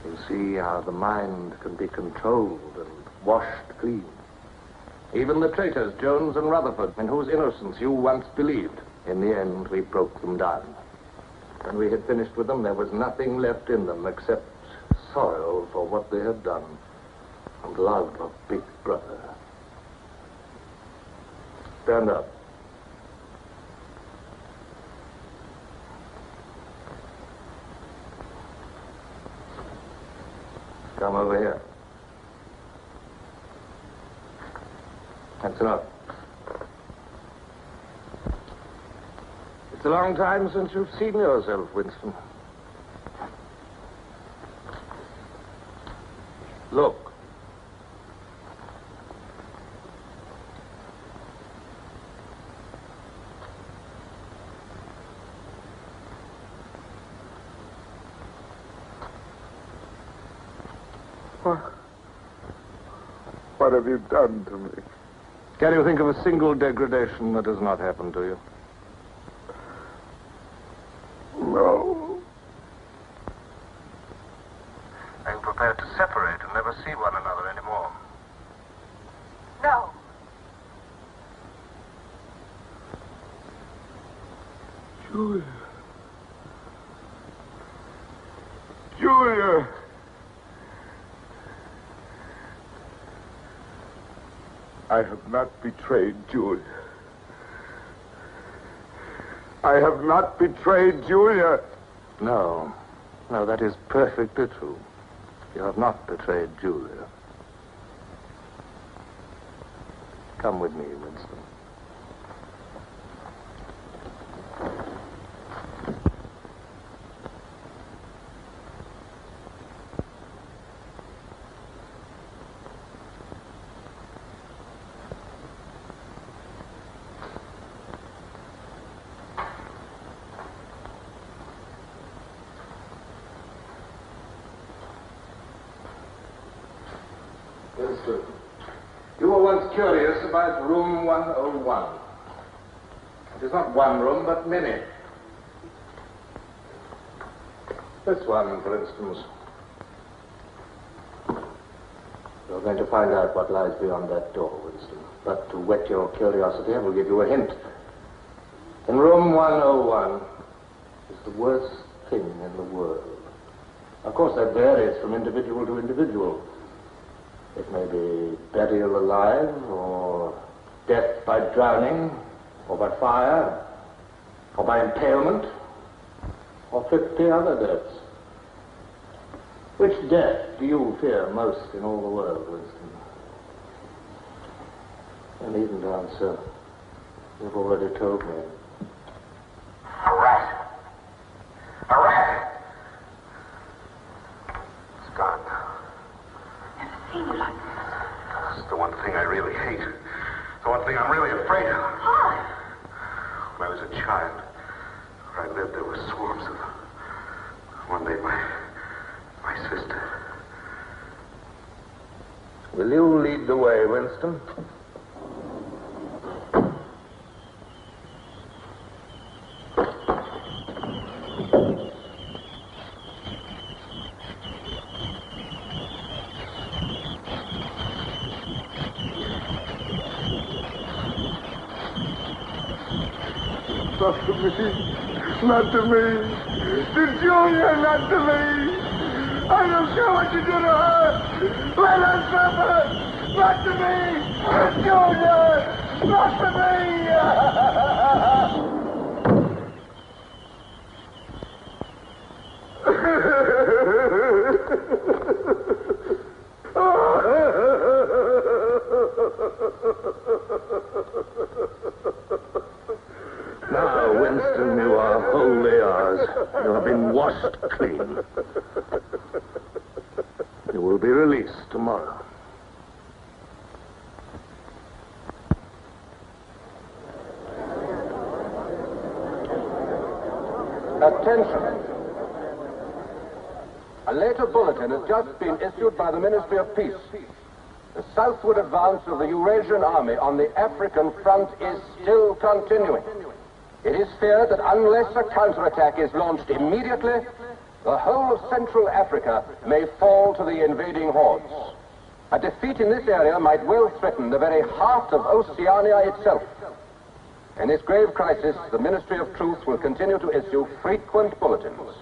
You see how the mind can be controlled and washed clean. Even the traitors, Jones and Rutherford, in whose innocence you once believed, in the end we broke them down. When we had finished with them, there was nothing left in them except sorrow for what they had done and love of Big Brother. Stand up. Come over here. That's enough. It's a long time since you've seen yourself, Winston. Look. What have you done to me? Can you think of a single degradation that has not happened to you? No. Are you prepared to separate and never see one another anymore? No. Julia. Julia. I have not betrayed Julia. I have not betrayed Julia. No. No, that is perfectly true. You have not betrayed Julia. Come with me, Winston. Winston, you were once curious about room 101. It is not one room, but many. This one, for instance. You're going to find out what lies beyond that door, Winston. But to whet your curiosity, I will give you a hint. In room 101 is the worst thing in the world. Of course, that varies from individual to individual. It may be burial alive, or death by drowning, or by fire, or by impalement, or 50 other deaths. Which death do you fear most in all the world, Winston? You needn't answer. You've already told me. A rat. A rat. It's gone. Seen you like this. It's the one thing I really hate. The one thing I'm really afraid of. Why? When I was a child, where I lived, there were swarms of them. One day, my sister. Will you lead the way, Winston? Not to me. Not to me. To Julia, not to me. I don't care what you do to her. Let her suffer. Not to me. To Julia. Not to me. Now, Winston, you are wholly ours. You have been washed clean. You will be released tomorrow. Attention. A later bulletin has just been issued by the Ministry of Peace. The southward advance of the Eurasian army on the African front is still continuing. It is feared that unless a counterattack is launched immediately, the whole of Central Africa may fall to the invading hordes. A defeat in this area might well threaten the very heart of Oceania itself. In this grave crisis, the Ministry of Truth will continue to issue frequent bulletins.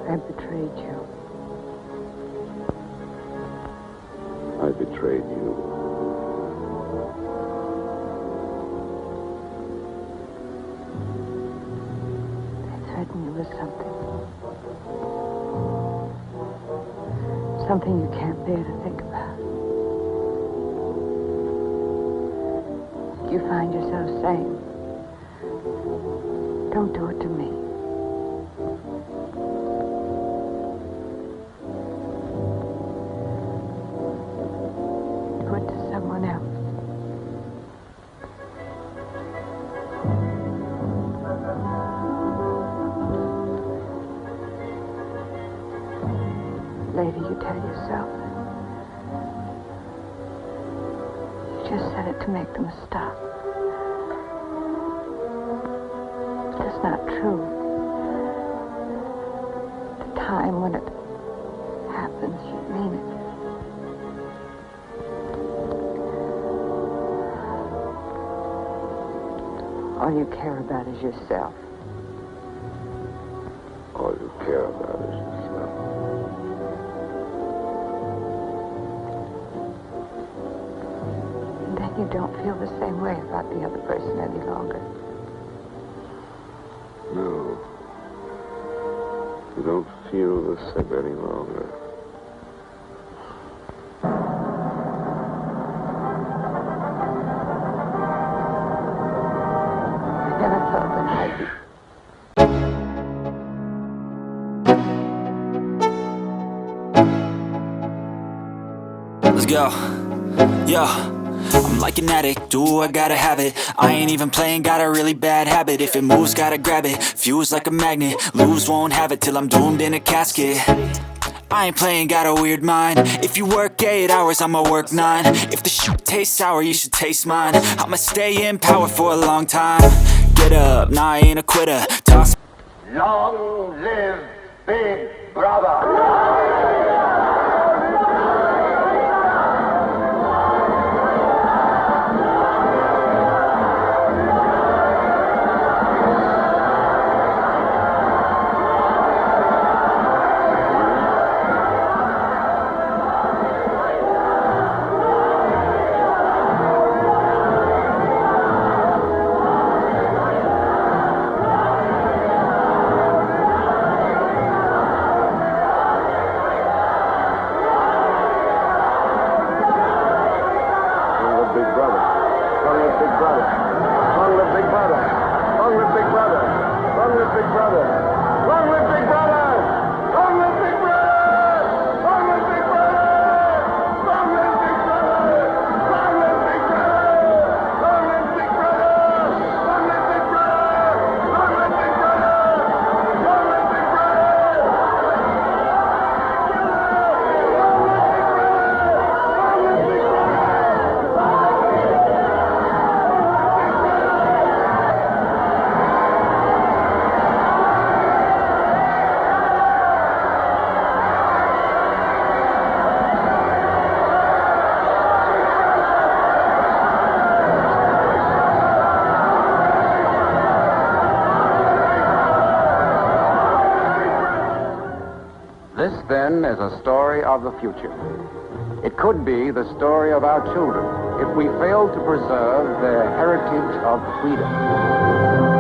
I betrayed you. I betrayed you. I threatened you with something you can't bear to think about. You find yourself saying, don't do it to me. Do it to someone else. Later, you tell yourself you just said it to make them stop. That's not true. The time when it happens, you mean it. All you care about is yourself. All you care about is yourself. And then you don't feel the same way about the other person any longer. No. You don't feel the same any longer. Let's go. Yo, I'm like an addict, ooh, I gotta have it. I ain't even playing, got a really bad habit. If it moves, gotta grab it, fuse like a magnet. Lose, won't have it till I'm doomed in a casket. I ain't playing, got a weird mind. If you work 8 hours, I'ma work 9. If the shit tastes sour, you should taste mine. I'ma stay in power for a long time. Get up, nah, I ain't a quitter. Toss. Long live Big Brother! This, then, is a story of the future. It could be the story of our children if we fail to preserve their heritage of freedom.